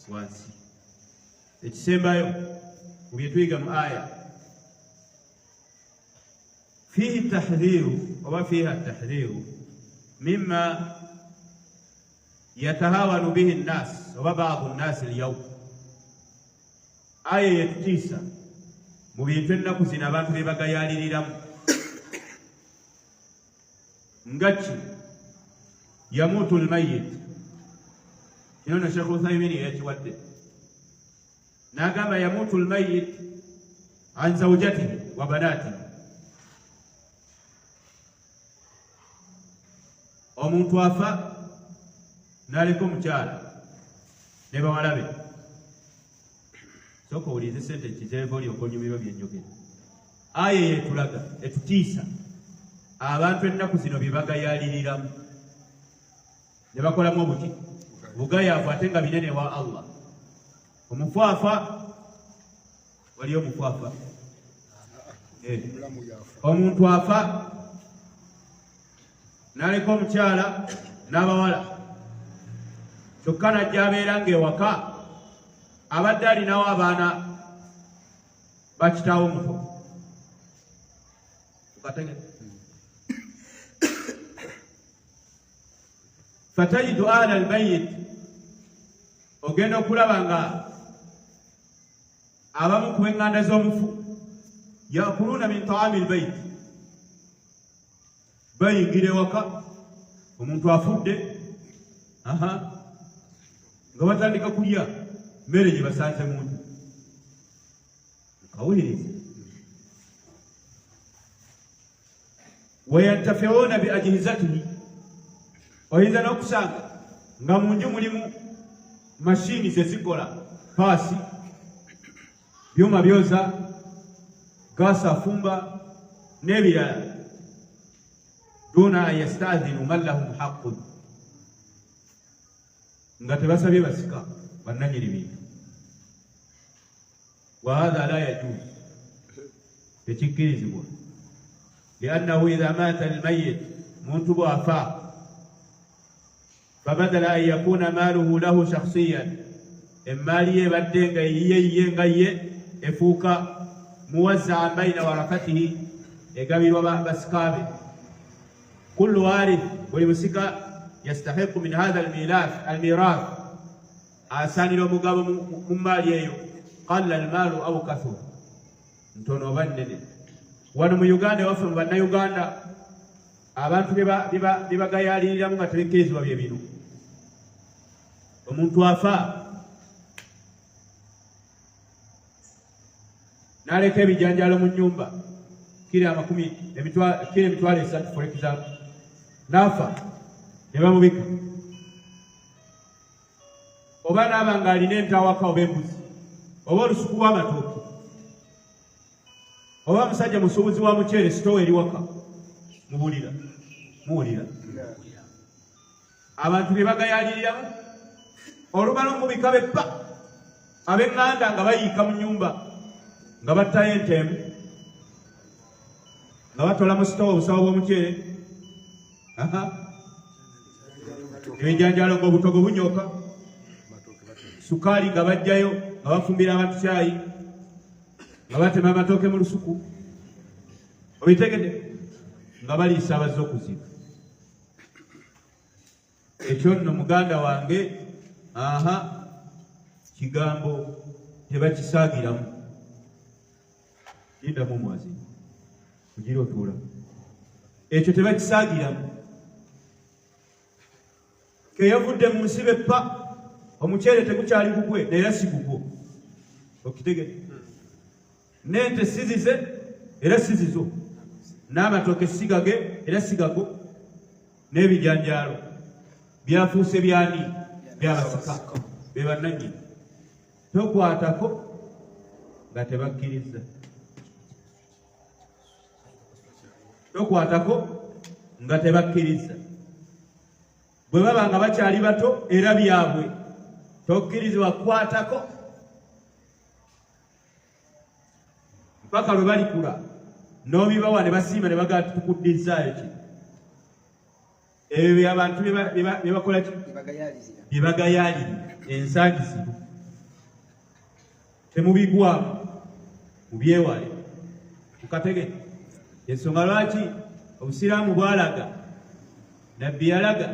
wansi. Ekisembayo mu bye tuyiga mu aya fiihi tahdhiru oba fiiha tahdhiru mimma yatahawanu bihi nnas oba baadhu nnasi alyawm. Aya yetutiisa mu bintu ennaku zino abantu bye bagayaaliriramu nga ki yamuutu lmayit. Kino na Sheikh Uthaymeen yakiwadde n'agamba yamuutu lmayit an zawjatihi wa banatihi. Omuntu afa n'aleka omukyala ne bawala be. Sooka owulirize sentensi zeeva olyoka onyumirwa bye njogera. Aya yetulaga etutiisa abantu ennaku zino bye bagayaaliriramu ne bakolamu obuti bugayaavu ate nga binene wa Allah. Omufaafa wali omufaafa omuntu afa n'aleka omukyala n'abawala kyokka najja abeera ng'ewaka abadde alinawo abaana bakitaawo omuto. Fatajidu ahla almayit, ogenda okulaba nga abamu ku b'eŋŋanda z'omufu yakuluuna min taami albayit, bayingira ewaka omuntu afudde nga batandika kulya mmere gye basanze mu nju. Kawuliriza wayantafiuuna bi ajhizatihi, oyinza n'okusanga nga mu nju mulimu mashini zezikola paasi, byuma byoza, gaasi afumba n'ebirala. Duna an yastadhinu man lahum haqqun, nga tebasabye basika bannanyini bintu. Wa hadha la yajuuz, tekikkirizibwa. Liannahu idha mata almayyit, muntu bw'afa fabadala an yakuna maaluhu lahu shakhsiyan, emmaali ye ebadde nga yiye nga ye efuuka muwazza'an bayna warakatihi, egabirwa basikabe. Kullu warith, buli musika yastahiqu min hadha almirath, asaanira omugabo mu mmaali eyo. Qalla almaalu aw kathura, ntono oba nnene. Wano mu Uganda waffe mu bannayuganda abantu bye bagayaaliriramu nga tebikkirizibwa bye bino. Omuntu afa n'aleka ebijanjaalo mu nnyumba kilo 3 for example, n'afa ne bamubika, oba n'aba nga alina entawaka oba embuzi oba olusuku lw'amatooke, oba musajja musuubuzi wa muceere sitowa eri waka, muwulira abantu bye bagayaaliriramu. Olumala omubika beppa ab'eŋŋanda nga bayiika mu nnyumba nga battayo entemu, nga batola mu sitowa obusawo bw'omuceere, ebijanjaalo ng'obutogo bunyooka, sukaali nga bajjayo nga bafumbira abantu caayi, nga batema amatooke mu lusuku, obitegedde, nga baliisa abazze okuziba. Ekyo nno muganda wange kigambo tebakisaagiramu. Lindamu omwazini kugira otuula, ekyo tebakisaagiramu. Keyavudde mu nsi beppa, omuceere tegukyali gugwe era si gugwo, okitegedde. N'ente sizize era sizizo, n'amatooke sigage era sigago, n'ebijanjaalo byafuuse byani? Byabasika, be bannannyini. Tokwatako nga tebakkiriza, tokwatako nga tebakkiriza. bwe baba nga bakyali bato era byabwe tokkirizibwa kukwatako mpaka lwe balikula n'obibawa ne basiima ne bagaa tukuddizaayo ki ebyo byabantu bye bakola ki bye bagayaalira ensangi zino temubigwamu mubyewale mukategeke ensonga lwaki obusiraamu bwalaga nabbi yalaga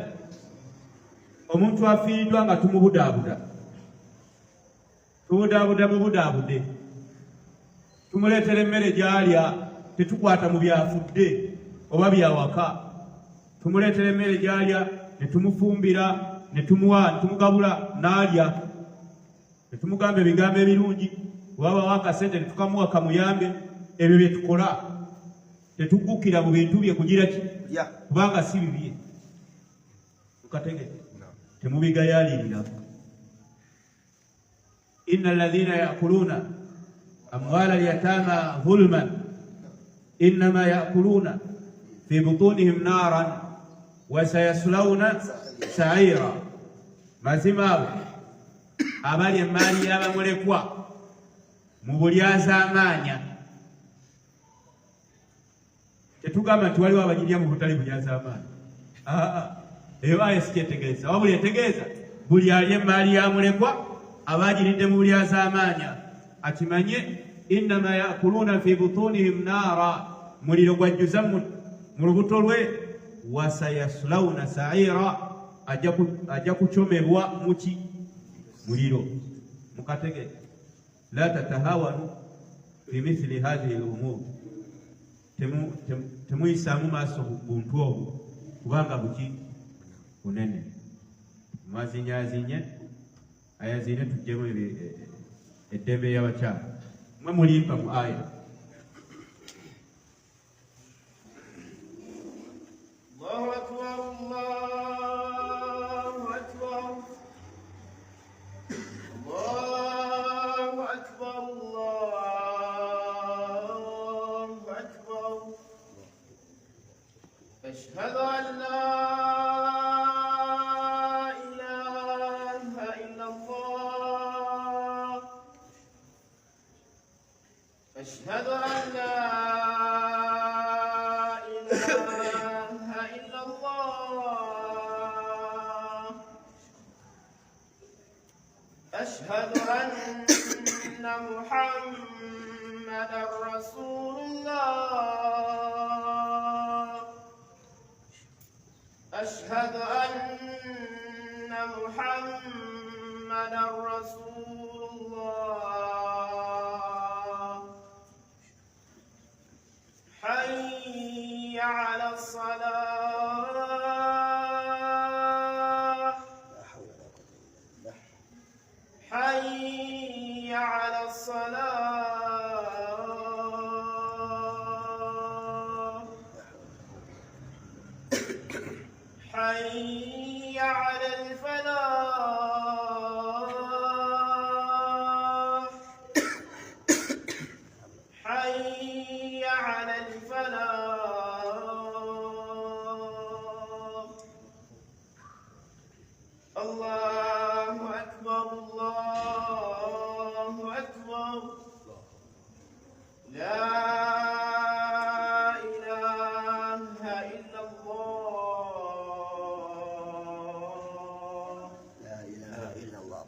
omuntu afiiriddwa nga tumubudaabuda mubudaabude tumuleetera emmere gy'alya tetukwata mu byafudde oba byawaka tumuleetera emmere gy'alya ne tumufumbira ne tumuwa ne tumugabula n'alya ne tumugamba ebigambo ebirungi obabawo akasente ne tukamuwa kamuyambe ebyo bye tukola tetuggukira mu bintu bye kugira ki kubanga si bibye tukategeke temubigayaalirira inna alladhina yakuluna amwala alyatama dhulman innama yakuluna fi butunihim naran wa sayaslawna sa'ira mazima abo abali emaali y'abamulekwa mu bulyazaamaanya tetugamba nti waliwo abagirya mu butale bulyazaamaanya eyo ayesi kyetegeeza wabuli etegeeza buli alya emaali y'amulekwa abagiridde mu bulyazaamaanya akimanye innama yakuluna fi butunihim naara muliro gwajjuza mu lubuto lwe wasayaslawna sa'ira ajja kucomebwa muki muliro mukategeke la tatahawanu fi mithli hadhihi al-umur temuyisaamu maaso buntu obwo kubanga buki bunene mwazinyazinye ayazine tujjemu eddembe y'abakyala mwe mulimpa mu aya Allahu akbar Allahu akbar Allahu akbar Allahu akbar ashhadu an la أشهد أن لا إله إلا الله أشهد أن محمدا رسول الله أشهد أن محمدا رسول الله حي على الصلاة حي على الصلاة حي على الفلاح حي على الفلاح الله أكبر الله أكبر لا إله إلا الله لا إله إلا الله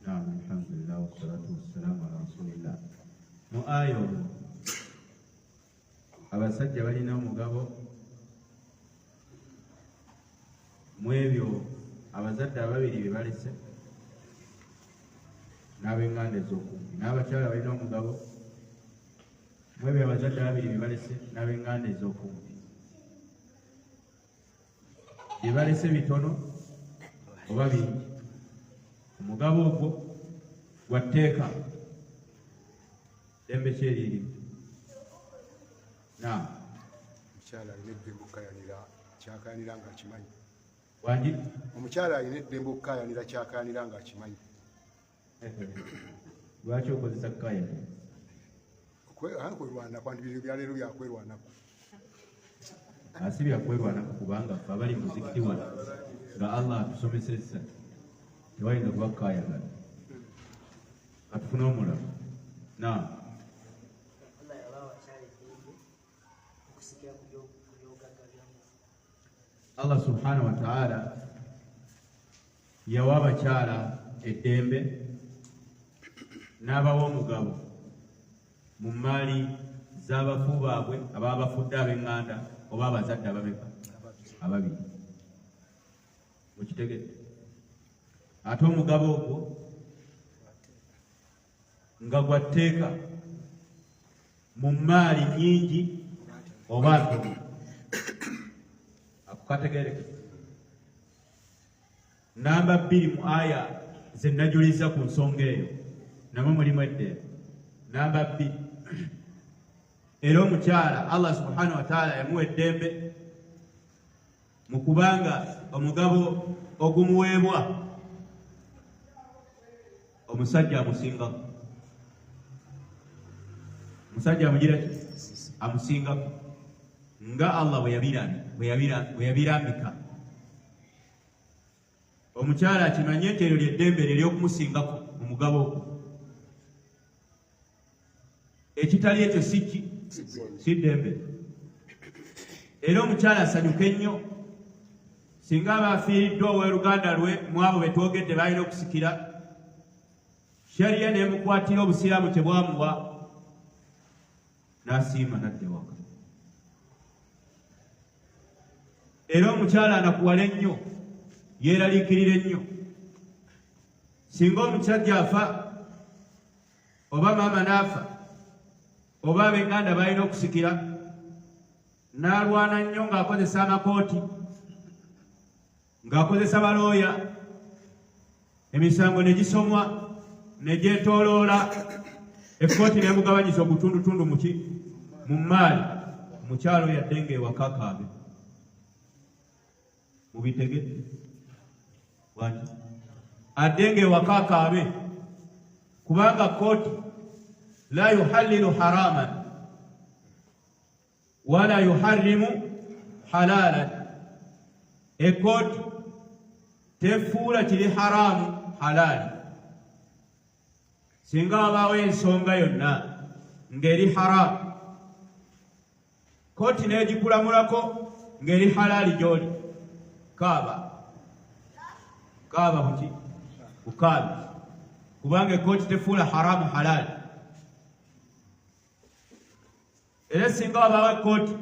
alhamdulillah wassalatu wassalamu ala rasulillah mu ayo abasajja balina omugabo mu ebyo abazadde ababiri bye balese n'ab'enganda ez'okumpi n'abakyala balina omugabo mwebyo abazadde babiri bebalese n'ab'eŋŋanda ez'okumbi byebalese bitono oba bingi omugabo ogwo gwa tteeka ddembe kyeririmu omukyala alina eddembe okukayanira kyakayanira nga akimanyi wangi omukyala alina eddembe okukayanira kyakayanira nga akimanyi lwaki okozesa kukayanira kwerwana kwandibiro byaleero byakwerwanako asi byakwerwanako kubanga ffe abali muzikiti wano nga Allah atusomesesa tewayinza kuba kukayagala katufune omulamu Allah subhanahu wa ta'ala yawa abakyala eddembe n'abawa omugabo mu maali z'abafu baabwe ababa bafudde ab'eŋŋanda oba abazadde ababiri mukitegedde ate omugabo ogwo nga gwa tteeka mu maali nnyingi oba ntono akukategereka namba 2 mu aya ze najuliza ku nsonga eyo namwe mulimu eddembe namba 2 era omukyala Allah subhanahu wa ta'ala yamuwa eddembe mu kubanga omugabo ogumuweebwa omusajja amusingako omusajja amugira ki amusingako nga Allah bwe yabirambika omukyala akimanye nti eryo lyeddembe ery'okumusingako omugabo ogwo ekitali ekyo si ddembe era omukyala asanyuke nnyo singa aba afiiriddwa ow'oluganda lwe mu abo betwogedde balina okusikira shariya nemukwatira obusiraamu kyebwamuwa n'asiima nadde waka era omukyala anakuwala ennyo yeeraliikirira ennyo singa omusajja afa oba maama n'afa oba ab'eŋŋanda balina okusikira n'alwana nnyo ng'akozesa amakooti ng'akozesa balooya emisango ne gisomwa ne gyetooloola ekkooti n'emugabanyiza obutundutundu mu maali omukyalo yadde ng'ewakakaabe mubitegedde wangi adde ng'ewakakaabe kubanga kooti la yuhallilu haraman wala yuharrimu halalan ekooti tefuula kiri haramu halaali singa wabaawo ensonga yonna ng'eri haramu kooti n'egikulamulako ng'eri halaali gy'oli kaaba buki bukaabi kubanga ekooti tefuula haramu halaali era singa wabaawo ekooti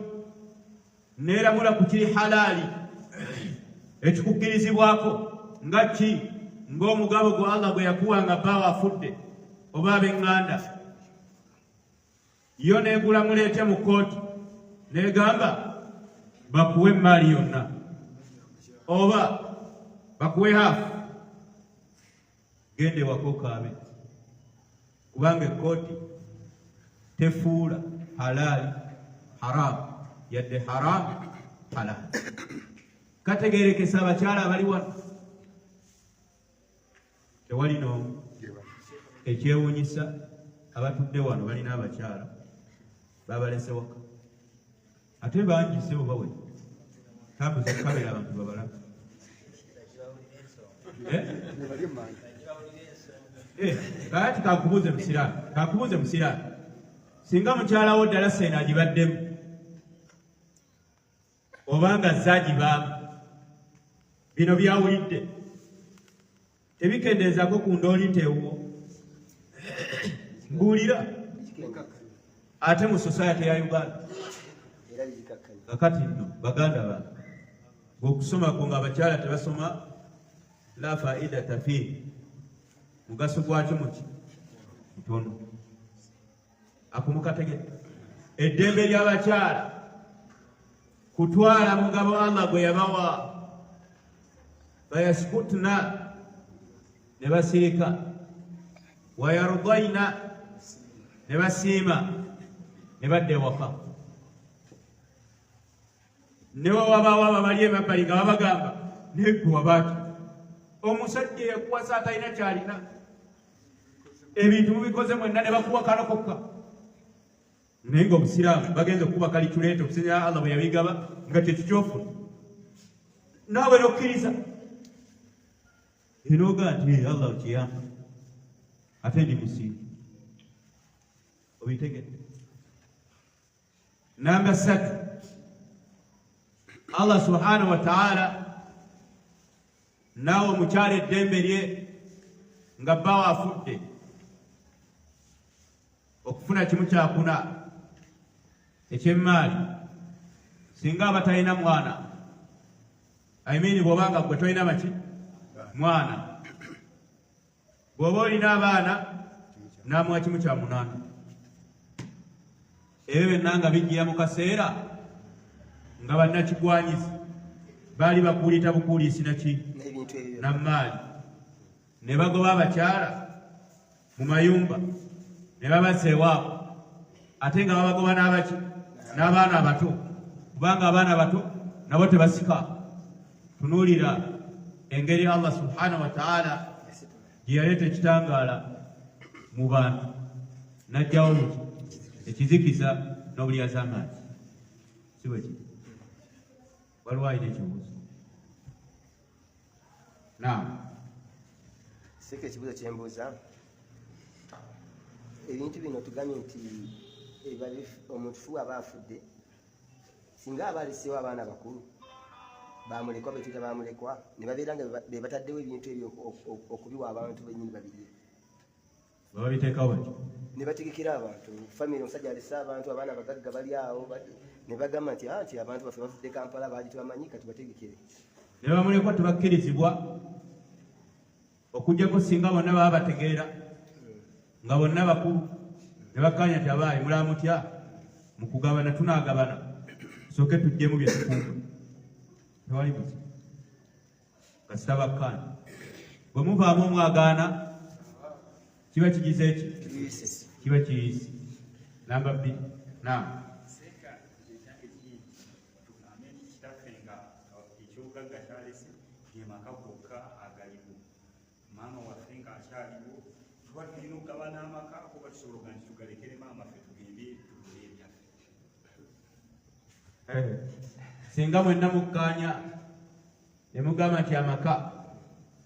n'eramula ku kiri halaali ekikukkirizibwako nga ki ng'omugabo gwa Allah gwe yakuwa nga bbaawo afudde oba ab'eŋŋanda yo n'egulamula etya mu kooti n'egamba bakuwe emaali yonna oba bakuwe haafu gende waka okaabe kubanga ekooti tefuula halaali haramu yadde haramu halaali kategeerekesa abakyala abali wano tewali n'omu ekyewuunyisa abatudde wano balina abakyala babalese waka ate bangise oba we tambuza kamera abantu babalaga kati kakubuuze musiraamu singa mukyala wo ddala seena agibaddemu obanga zaagibaamu bino byawulidde tebikendeezako ku ndooli nteewo mbuulira ate mu society ya Uganda kakati nno baganda bange ng'okusomako ng'abakyala tebasoma la faidata fiihi mugaso gwakyo muki mutono akumukategedde eddembe ly'abakyala kutwala mugabo Allah gwe yabawa fayaskutna ne basirika wayardaina ne basiima ne badda ewaka ne wawabawo bali emabbali nga babagamba negwe wabaaki omusajja yakuwasa atalina kyalina ebintu mubikoze mwenna ne bakuwa kalokokka naye nga obusiraamu bagenza okuba kalikuleeta okusinzira Allah bwe yabigaba nga kyekikyofu naawe nokkiriza enoga nti Allah okiyamba ate ndi musiimu obitegedde. Namba 3, Allah subhanahu wa ta'ala naawe omukyala eddembe lye nga bbawo afudde okufuna kimu kyakuna ekyemmaali singa abatalina mwana ayimini bw'obanga gwe tolina maki mwana bw'oba olina abaana n'amuwa kimu kya 8 ebyo byonna nga bijjira mu kaseera nga bannakigwanyizi baali bakuulita bukuuliisi naki nammaali ne bagoba abakyala mu mayumba ne babassa ewaabo ate nga babagoba n'abaki n'abaana abato kubanga abaana abato nabo tebasika. Tunuulira engeri Allah subhanahu wa ta'ala gye yaleeta ekitangaala mu bantu n'ajjawo ekizikiza n'obulyaza amaanyi si bwe kiri. Waliwo alina ekibuuzo? Sika ekibuuzo kyembuuza, ebintu bino tugambye nti omuntu fu aba afudde singa aba aliseewo abaana bakulu bamulekwa betuyita bamulekwa ne babeera nga be bataddewo ebintu ebyo okubiwa abantu bennyini babirye babiteekawo bati ne bategekera abantu famire omusajja alese abantu abaana bagagga bali awo ne bagamba nti abantu baffe bafudde Kampala baali tebamanyi kati bategekere ne bamulekwa tebakkirizibwa okujjako singa bonna baba bategeera nga bonna bakulu ne bakkaanya nti abaayi mulaba mutya mu kugabana tunaagabana tusooke tuggyemu bye tukumba tewali buzi kasita bakkaanya bwe muvaamu omwagaana kiba kigize eki kiba kiyisi. Namba 2 maama waffe nga akyaliwo tuba tulina okugaba n'amaka kuba tusobola nti tugalekere maama ffe tugende tugule ebyaffe. Singa mwenna mukkaanya ne mugamba nti amaka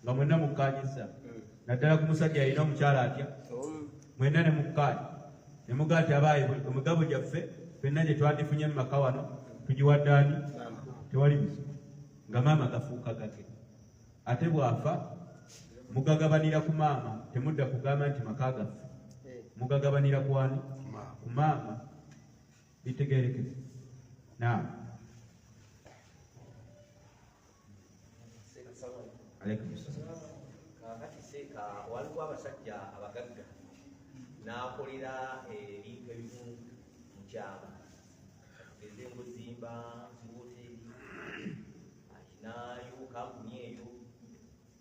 nga mwenna mukkaanyisa naddala ku musajja alina omukyala atya mwenna ne mukkaanya ne mugamba nti abaayi omugabo gyaffe ffenna gye twandifunye mu maka wano tugiwadde ani tewali buzi nga maama gafuuka gake ate bw'afa mugagabanira ku maama temudda kugamba nti maka gaffe mugagabanira ku ani ku maama bitegerekeze. Kakati seeka waliwo abasajja abagagga n'akolera ebintu ebimu mu kyama ageze ngozimba ziwoteeri akinayo kampuni eyo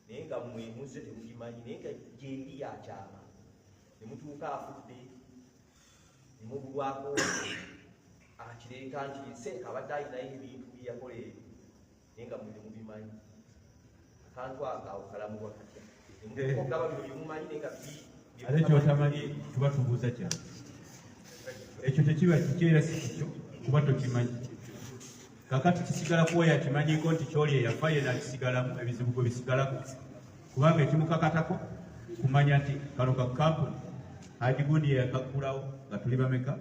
naye nga mmwe muzze temugimanyi naye nga gyeri yakyama ne mutuuka afudde ne mubulwako akireeta nti seeka abadde alinayo ebintu byeyakola ebyo naye nga mmwe temubimanyi akantu ako kalamubwa katya nemugaba bino byemumanyi naye nga ate kyotamanyi tuba tubuuza kya ekyo tekiba kikyera si kikyo kuba tokimanyi kakati kisigala kuwoyo akimanyiko nti kyoli eyafa yena akisigalamu ebizibu gwe bisigalamu kubanga ekimukakatako kumanya nti kano ka kampuni agigundi yeyakaggulawo nga tuli bameka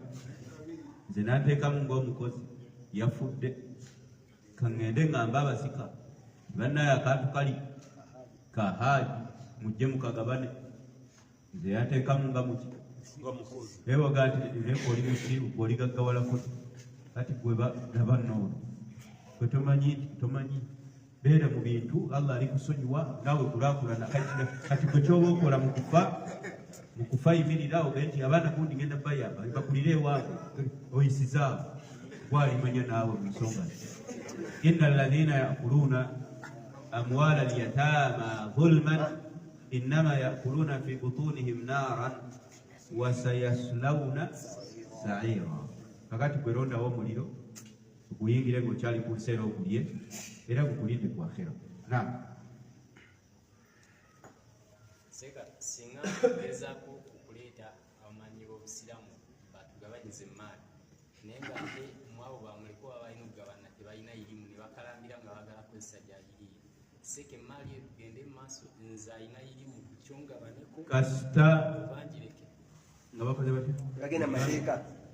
nze nanteekamu ng'omukozi yafudde kaŋŋende ŋŋamba abasika bannaye akantu kali kahaaji mujje mukagabane nze yateekamu nga muki beewoga nti oli musiibu oli gaggawalako kati gwe nabannoolo gwe tomanyi nti tomanyi beera mu bintu Allah ali kusonyiwa naawe kulaakulana kati gwe kyoba okola mu okufayimirira ogenti abaana gundi ngenda bayamba bakulire ewaabwe oyisizaawo gwalimanya naawe mu nsonga inna alladhina yakuluna amwala alyatama dhulman innama yakuluna fi butunihim naran wasayaslawna sa'ira. Kakati kwerondawo omuliro guyingire ng'okyali ku nsi era ogulye era gukulinde ku akhera. Naam. Singa gezaako okuleeta abamanyi b'obusiramu batugabanyize emaali naye nga ate mwabo bamuliko abalina okugabana tebalina irimu ne bakalambira nga bagala kozesa gyagiriire seke emaali eyo tugende mu maaso nze alina irimu kyongabaneko kasita obangireke nga bakoze batya bagenda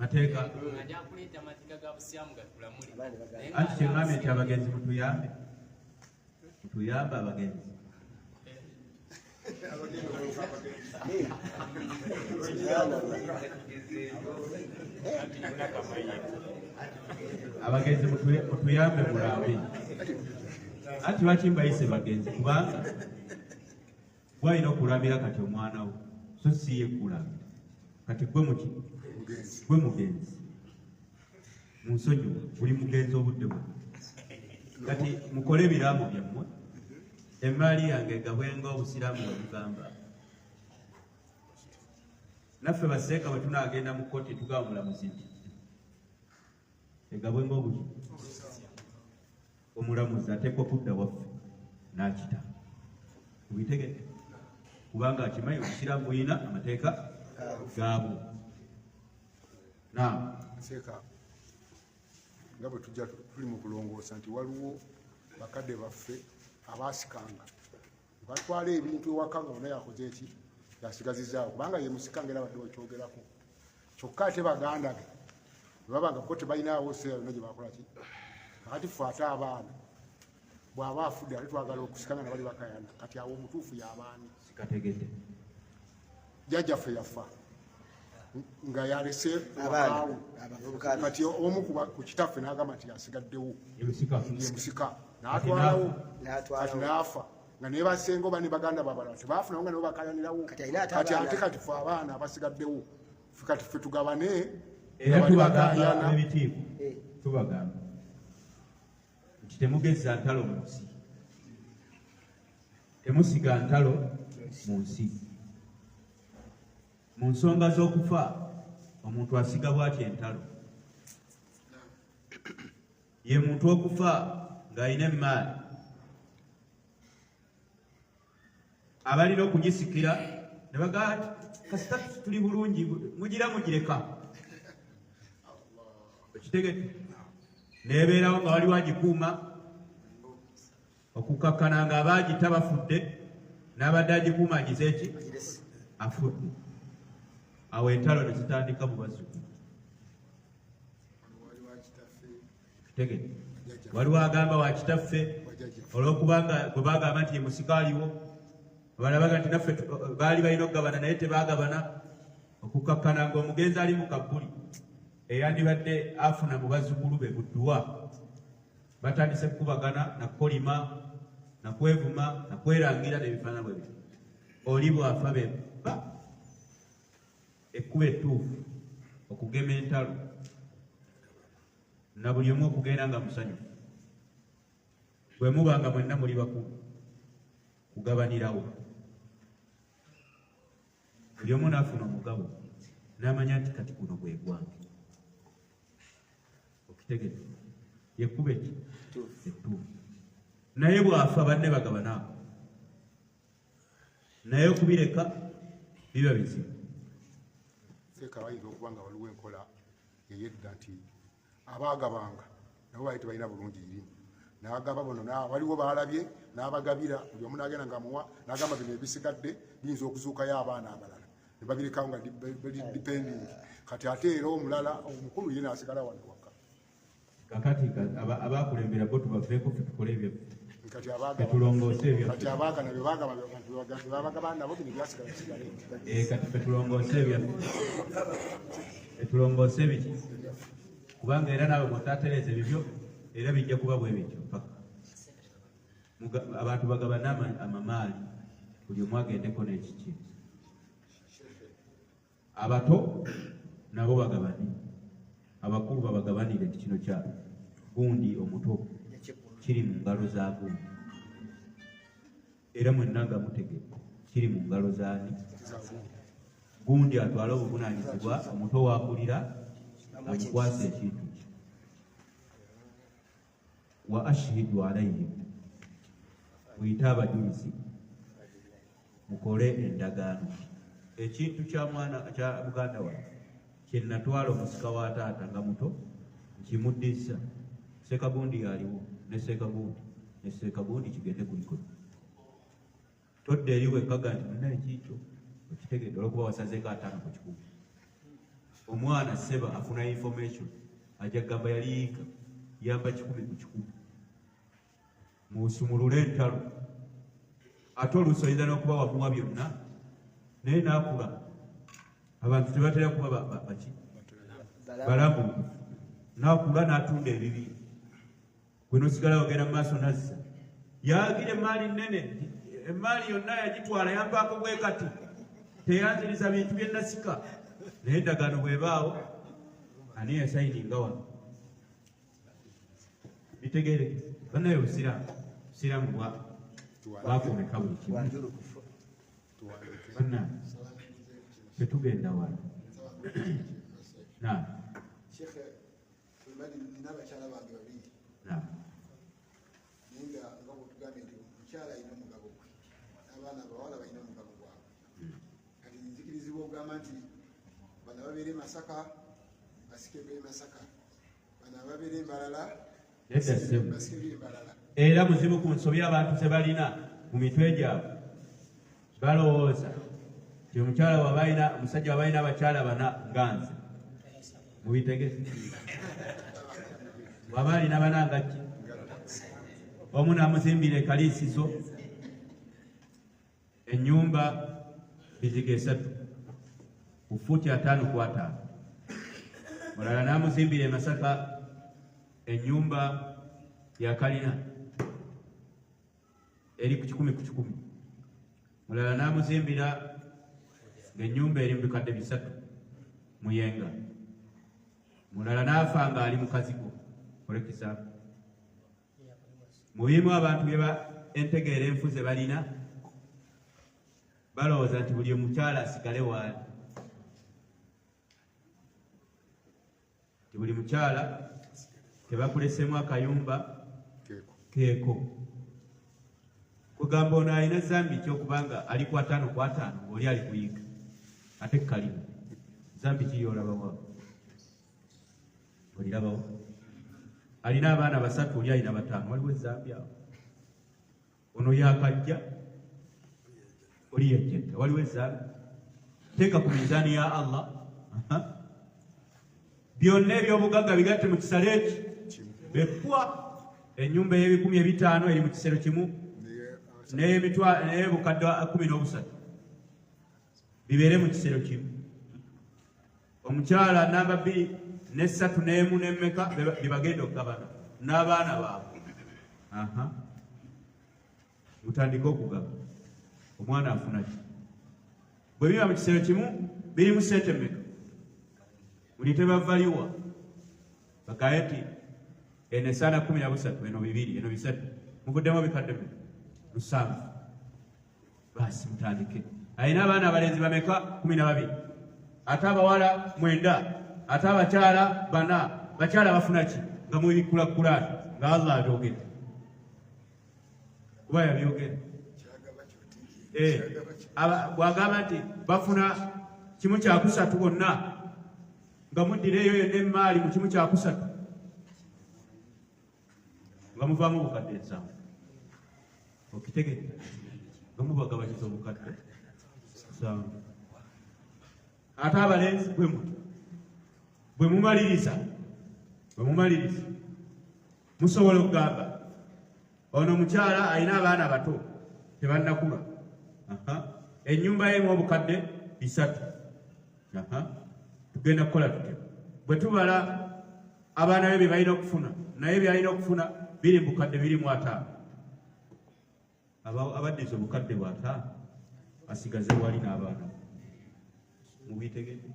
mateeka nga njakuleeta amateeka ga busiramu gatulamule anti kyengambye nti abagenzi mutuyambe abagenzi abagenzi mutuyambe mulambe anti lwaki mbayise bagenzi kubanga gwalina okulambira kati omwana wo so siye kulambira kati gwe mugenzi munsonyiwa buli mugenzi obudde bwe kati mukole ebiraamo byammwe emaali yange egabwenga obusiraamu bwebugamba naffe baseeka bwe tunaagenda mu kkooti tugaba mulamuzi nti egabwenga obuki omulamuzi ateekwa kudda waffe n'akita obitegete kubanga akimanyi obusiraamu buyina amateeka gaabwo. Seeka nga bwe tujja tuli mu kulongoosa nti waliwo bakadde baffe abaasikanga batwala ebintu ewaka nga bona yakoze eki yasigazizaawo kubanga ye musikanga era badde okyogerako kyokka ate baganda ge bwebabanga ko tebalinaawo seera yonna gye bakola ki kakati ffe ate abaana bw'aba afudde ate twagala okusikanga na bali bakayana kati awo omutuufu y'abaani sikategedde jjajjaffe yafa nga yalese abaawe kati omu ku kitaffe n'agamba nti yasigaddewo ye musika n'atwalawo kati n'afa nga naye basenga oba ne baganda babalala tebaafunawo nga nabo bakayanirawo kati ate kati ffe abaana abasigaddewo kati ffe tugabane era tubagamba ebitiibwa tubagamba nti temugeza ntalo mu nsi temusiga ntalo mu nsi mu nsonga z'okufa omuntu asiga bw'ati entalo ye muntu okufa ng'alina emaali abalina okugisikira ne bagamba kasita tuli bulungi mugira mugireka ekitegete neebeerawo nga waliwo agikuuma okukakkana nga abaagita bafudde n'abadde agikuuma agize eki afudde awo entalo ne zitandika mu bazzukulu kitegete waliwo agamba wa kitaffe olw'okubanga gwe bagamba nti ye musika aliwo balabaga nti naffe baali balina okugabana naye tebaagabana okukakkana nga omugenzi ali mu kabbuli eyandibadde afuna mu bazzukulu be budduwa batandise kukubagana nakukolima nakwevuma nakwerangira n'ebifaana bwe bityo oli bwafa beba ekkuba ettuufu okugema entalo na buli omu okugenda nga musanyufu bwe muba nga mwenna muli bakulu kugabanirawo buli omu naafuna omugabo n'amanya nti kati guno gwe gwange okitegete yekkuba eki ettuufu naye bwafa banne bagabanaako naye okubireka biba bizibu. Seeka bayinza okuba nga waliwo enkola eyedda nti abaagabanga nabo baali tebalina bulungi irimu n'agaba bono waliwo baalabye n'abagabira buli omu n'agenda ng'amuwa n'agamba bino ebisigadde biyinza okuzuukayo abaana abalala ne babirekawo nga dipendingi kati ate era omulala omukulu ye n'asigala wano waka kakati abaakulembera bo tubaveeko ffe tukole ebyo kati tulongoose ebyo kati abaagana bye baagaba nabo bino byasigala bisigale kati ffe tulongoose ebyo tulongoose biki kubanga era naawe bw'otaatereza ebyo era bijja kuba bwe bityo paka abantu bagabana amamaali buli omu agendeko n'ekiki abato nabo bagabane, abakulu babagabanire kino kya gundi omuto kiri mu ngalo za gundi, era mwenna nga mutegedde kiri mu ngalo zaani gundi atwala obuvunaanyizibwa omuto waakulira amukwasa ekintu kye. Wa ashhidu alayhim, muyite abajulizi mukole endagaano. Ekintu kya muganda wange kye natwala omusika wa taata nga muto nkimuddisa, Sekagundi yaliwo ne Sekagundi kigende kuliko todde eriwe kaga nti muna ekikyo okitegedde olwokuba wasazeeko 5 ku 10. Omwana seba afuna information ajja gamba yaliika yamba 10 ku 10 musumulule entalo ate oluusi oyinza n'okuba wamuwa byonna naye naakula abantu tebatera kuba baki balamu, naakula n'atunda ebibi, gwe nosigala ogenda mu maaso nazza yagira emaali nnene, emaali yonna yagitwala yampaako bwe kati, teyanziriza bintu bye nasika, naye endagaano bwebaawo ani yasayininga wano bitegereke bannaye obusiraamu bwakomeka buli kimu banna tetugenda wano. n'abakyala bange babiri naye nga bwetugambye nti omukyala alina omugabo gwe n'abaana abawala balina omugabo gwabwe. Kati nzikirizibwa okugamba nti bano ababeera e Masaka basikebwa e Masaka, bano ababeera Embalala basikebwa Embalala. Era muzibu ku nsobi abantu ze balina mu mitwe gyabwe, balowooza nti omusajja wabalina abakyala bana nganze mubitegese waba alina bananga ki, omu namuzimbira ekaliisizo ennyumba biziga 3 ku fuuti 5 ku 5, mulala namuzimbira e Masaka ennyumba ya kalina eri ku 10 ku 10, mulala namuzimbira ng'ennyumba eri mu bikadde 3 Muyenga, mulala n'afa nga ali mu kazigo olekisa. Mu bimu abantu bye entegeera enfu ze balina balowooza nti buli omukyala asigale waali, nti buli mukyala tebakulesemu akayumba keeko. Kugamba ono alina zambi kyokubanga ali ku 5 ku 5 oli ali kuyiga ate kalimu zambi kiri olabawo olirabawo, alina abaana 3 oli alina 5, waliwo ezambi awo. Ono yakajja oli yejjetta, waliwo ezambi. Teeka ku mizaani ya Allah, byonna ebyobugagga bigatte mu kisalo eki bepwa. Ennyumba ey'ebikumi 500 eri mu kisero kimu n'ebukadde 13 bibeere mu kisero kimu. Omukyala namba 2 ne 3 n'emu n'emmeka bibagenda okugabana n'abaana baabwe. Mutandike okugaba omwana afuna ki? Bwe biba mu kisero kimu biri mu ssente mmeka? Buli tebavaliwa bagaye ti eno esaana 13, eno 2, eno 3, muvuddemu bikadde 7. Basi mutandike. Alina abaana abalenzi bameka? 12, ate abawala 9, ate abakyala 4. Bakyala bafuna ki? Nga mubikulakulani nga Allah abyogera, kuba yabyogera. Bwagamba nti bafuna 1/3 bonna nga muddireyo yonna emaali mu 1/3 nga muvaamu obukadde 7. Okitegedde nga mubagabanyiza obukadde 7. Ate abalenzi bwe mumaliriza musobola okugamba ono omukyala alina abaana bato tebannakula, ennyumba ye mu obukadde 3. Tugenda kukola tutyo. Bwe tubala abaana be bye balina okufuna, naye byalina okufuna biri mu bukadde 25. Abaddiza obukadde 5 asigaze wali n'abaana mu mubitegedde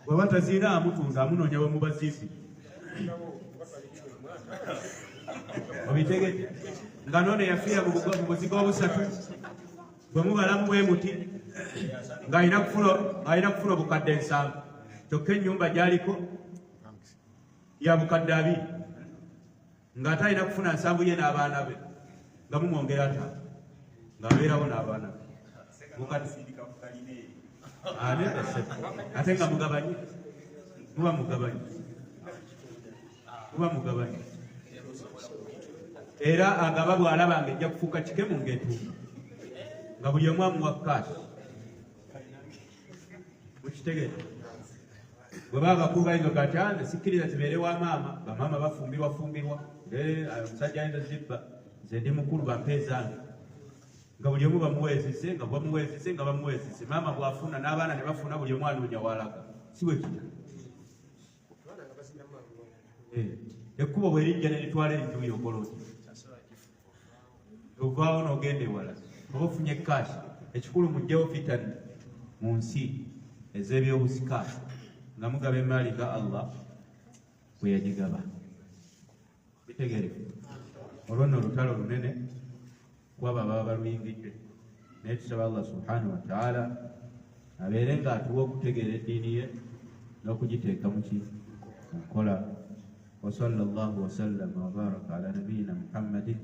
bwaba taziina amutunda amunoonya bwe mubazimbi obitegedde nga nono yafiira mu buziga obusatu bwe mubalamu bwe muti ng'alina kufuna obukadde 7 kyokka ennyumba gy'aliko ya bukadde 2 ng'ate alina kufuna 7 ye n'abaana be nga mumwongera ng'abeerawo n'abaana be ate nga mugabanye muba mugabanye era agaba bw'alaba ng'ejja kufuuka kikemu ng'etuuka nga buli omu amuwa kaasi mukitegeera bwe baba bakulu bayinza kati sikkiriza kibeere wa maama bamaama bafumbirwa omusajja ayinza zibba nze ndi mukulu bampeezange nga buli omu bamuweezise nga bamuweezise maama bw'afuna n'abaana ne bafuna buli omu anoonya walaga si bwe kita ekkubo bwe lijja ne litwala erinjuuyi okola oti ovaawo n'ogenda ewala oba ofunye kaasi ekikulu mugjewo fitani mu nsi ez'ebyobusika nga mugaba emaali nga Allah bwe yagigaba bitegerefu olwo nno olutalo lunene kwaba baba baluyingidde naye tusaba Allah subhanahu wa ta'ala abeere ng'atuwa okutegeera eddiini ye n'okugiteeka mu nkola wa sallallahu wasallama wa baraka ala nabiyina Muhammadin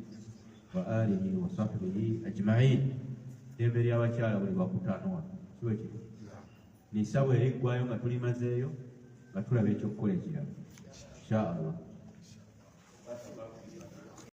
wa alihi wa sahbihi ajma'in dembe ly'abakyala buli bakutaanwa kiwe kiri nisabwe eriggwayo nga tulimazeeyo nga tulaba ekyokukola ekirala insha Allah